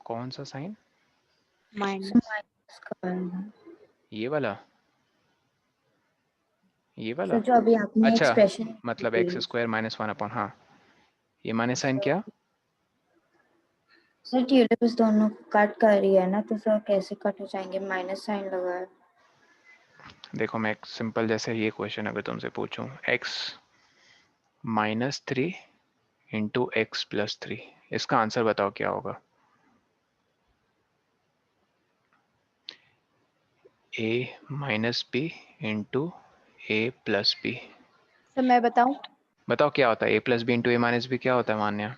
कौन सा साइन? माइनस का। ये वाला, ये वाला? सर जो अभी आपने अच्छा, एक्सप्रेशन मतलब x² माइनस 1/, हाँ, ये माइनस साइन क्या? सर ट्यूलिप्स दोनों कट कर रही है ना, तो सर कैसे कट हो जाएंगे? माइनस साइन लगा है। देखो मैं एक सिंपल, जैसे ये क्वेश्चन अगर तुमसे पूछूं, x -3 इंटू x प्लस 3, इसका आंसर बताओ क्या होगा? a minus B into a plus B. Sir मैं बताऊं? बताओ क्या होता है? a plus B into a minus B क्या होता है मान्या?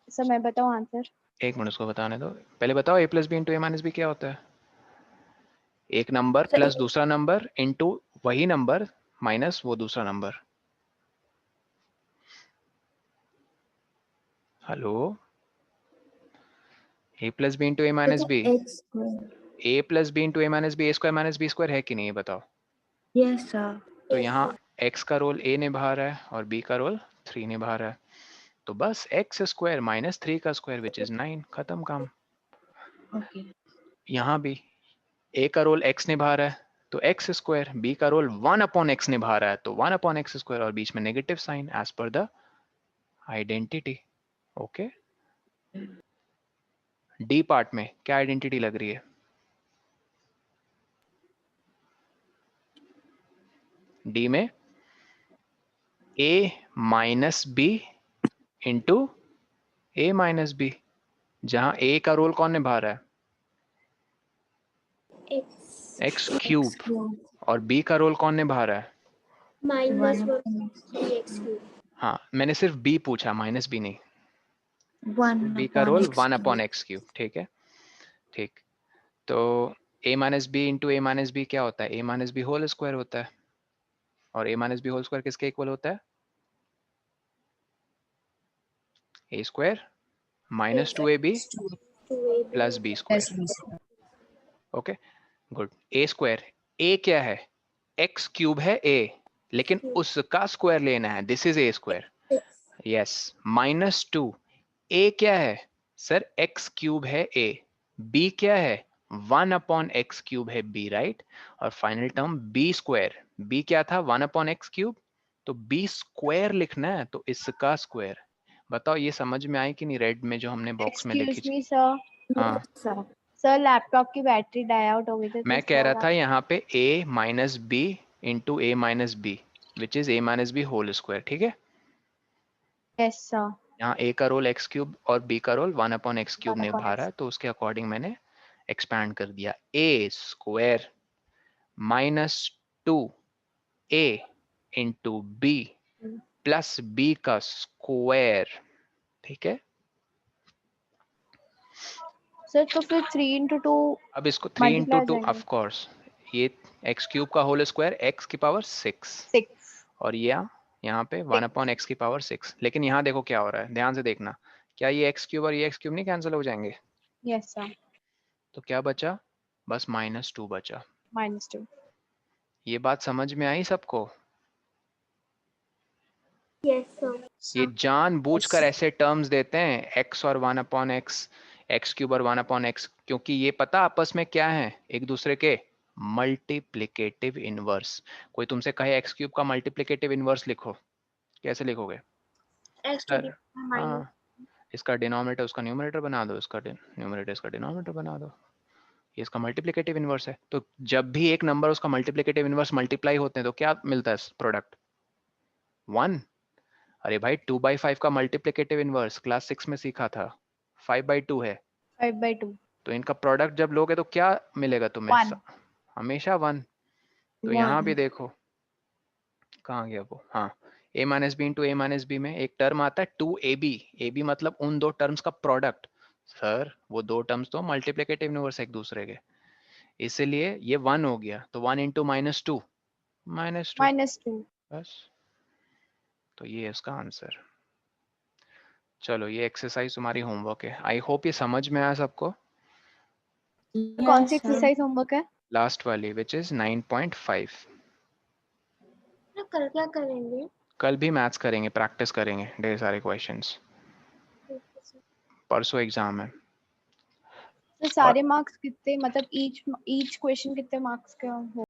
सर मैं बताऊं आंसर? एक मिनट, उसको बताने दो, पहले बताओ a plus B into a minus B क्या होता है? एक नंबर प्लस दूसरा नंबर इंटू वही नंबर माइनस वो दूसरा number. Hello, a plus B into a minus B, a plus B into a minus B, a² minus b² है कि नहीं, ये बताओ? Yes sir. तो यहाँ x का रोल a निभा रहा है और b का रोल 3 निभा रहा है, तो बस x² माइनस 3 का स्क्वायर विच इज 9, खत्म काम। ओके। यहाँ भी a का रोल x निभा रहा है तो x², b का रोल 1/x निभा रहा है तो 1/x², और बीच में negative sign as per the identity. Okay, D part में क्या आइडेंटिटी लग रही है? डी में a minus B into a minus B, जहां a का रोल कौन निभा रहा है? x³ और b का रोल कौन निभा रहा है? Minus 1/3x³। हाँ, मैंने सिर्फ b पूछा, माइनस b नहीं। b का रोल 1/x³, ठीक है, ठीक। तो a minus B into a minus B क्या होता है? a minus B whole square होता है। और a minus B whole square किसके इक्वल होता है? a square minus 2ab plus b square. Okay, good. a square, a क्या है? x³ है a, लेकिन उसका स्क्वायर लेना है, this is a square. Yes, -2 a क्या है सर? x³ है a, b क्या है? 1/x³ है b, राइट। और final term b square, b क्या था? 1/x³, तो b स्क्वायर लिखना है, तो इसका स्क्वायर। बताओ ये समझ में आई कि नहीं? रेड में जो हमने बॉक्स में लिखी। Excuse me sir. हाँ सर लैपटॉप की बैटरी डाई आउट हो गई थी, मैं कह रहा था यहाँ पे a minus B into a minus B which is a minus B whole square, ठीक है। Yes sir. यहाँ a का रोल x³ और b का रोल 1/x³ निभा रहा है, तो उसके अकॉर्डिंग मैंने एक्सपैंड कर दिया। a square -2a into b plus b का स्क्वायर, ठीक है। सर तो फिर 3 × 2 अब इसको 3 इंटू 2, ऑफ कोर्स ये x³ का होल स्क्वायर x की पावर 6 और ये यहाँ पे 1/x की पावर 6। लेकिन यहाँ देखो क्या हो रहा है, ध्यान से देखना। क्या ये x³ और ये x³ नहीं कैंसिल हो जाएंगे? Yes sir. तो क्या बचा? बस -2 बचा। -2। ये बात समझ में आई सबको? Yes sir. ये जानबूझकर ऐसे टर्म्स देते हैं x और 1/x, x³ और 1/x, क्योंकि ये पता आपस में क्या है? एक दूसरे के मल्टीप्लिकेटिव इनवर्स। कोई तुमसे कहे x³ का मल्टीप्लिकेटिव इनवर्स लिखो, कैसे लिखोगे? सर हाँ, इसका डिनोमिनेटर उसका न्यूमरेटर बना दो, इसका न्यूमरेटर इसका डिनोमिनेटर बना दो, ये इसका मल्टीप्लिकेटिव इनवर्स है। तो जब भी एक नंबर उसका मल्टीप्लिकेटिव इनवर्स मल्टीप्लाई होते हैं तो क्या मिलता है प्रोडक्ट? 1। अरे भाई 2/5 का मल्टीप्लिकेटिव इनवर्स क्लास 6 में सीखा था, 5/2 है। 5/2। तो इनका प्रोडक्ट जब लोगे तो क्या मिलेगा तुम्हें? 1। हमेशा 1। तो यहाँ भी देखो कहाँ गया वो, हाँ, a minus B into a minus B में एक टर्म आता है 2ab, ab मतलब उन दो टर्म्स का प्रोडक्ट। सर वो दो टर्म्स तो मल्टीप्लिकेटिव इनवर्स एक दूसरे के, इसलिए ये 1 हो गया, तो 1 इंटू -2 -2 बस। तो ये है उसका आंसर। चलो ये एक्सरसाइज तुम्हारी होमवर्क है, आई होप ये समझ में आया सबको। कौन सी एक्सरसाइज होमवर्क है? लास्ट वाली विच इज 9.5। कल क्या करेंगे? कल भी मैथ्स करेंगे, प्रैक्टिस करेंगे ढेर सारे क्वेश्चंस, परसों एग्जाम है। तो सारे मार्क्स कितने, मतलब ईच क्वेश्चन कितने मार्क्स का हो?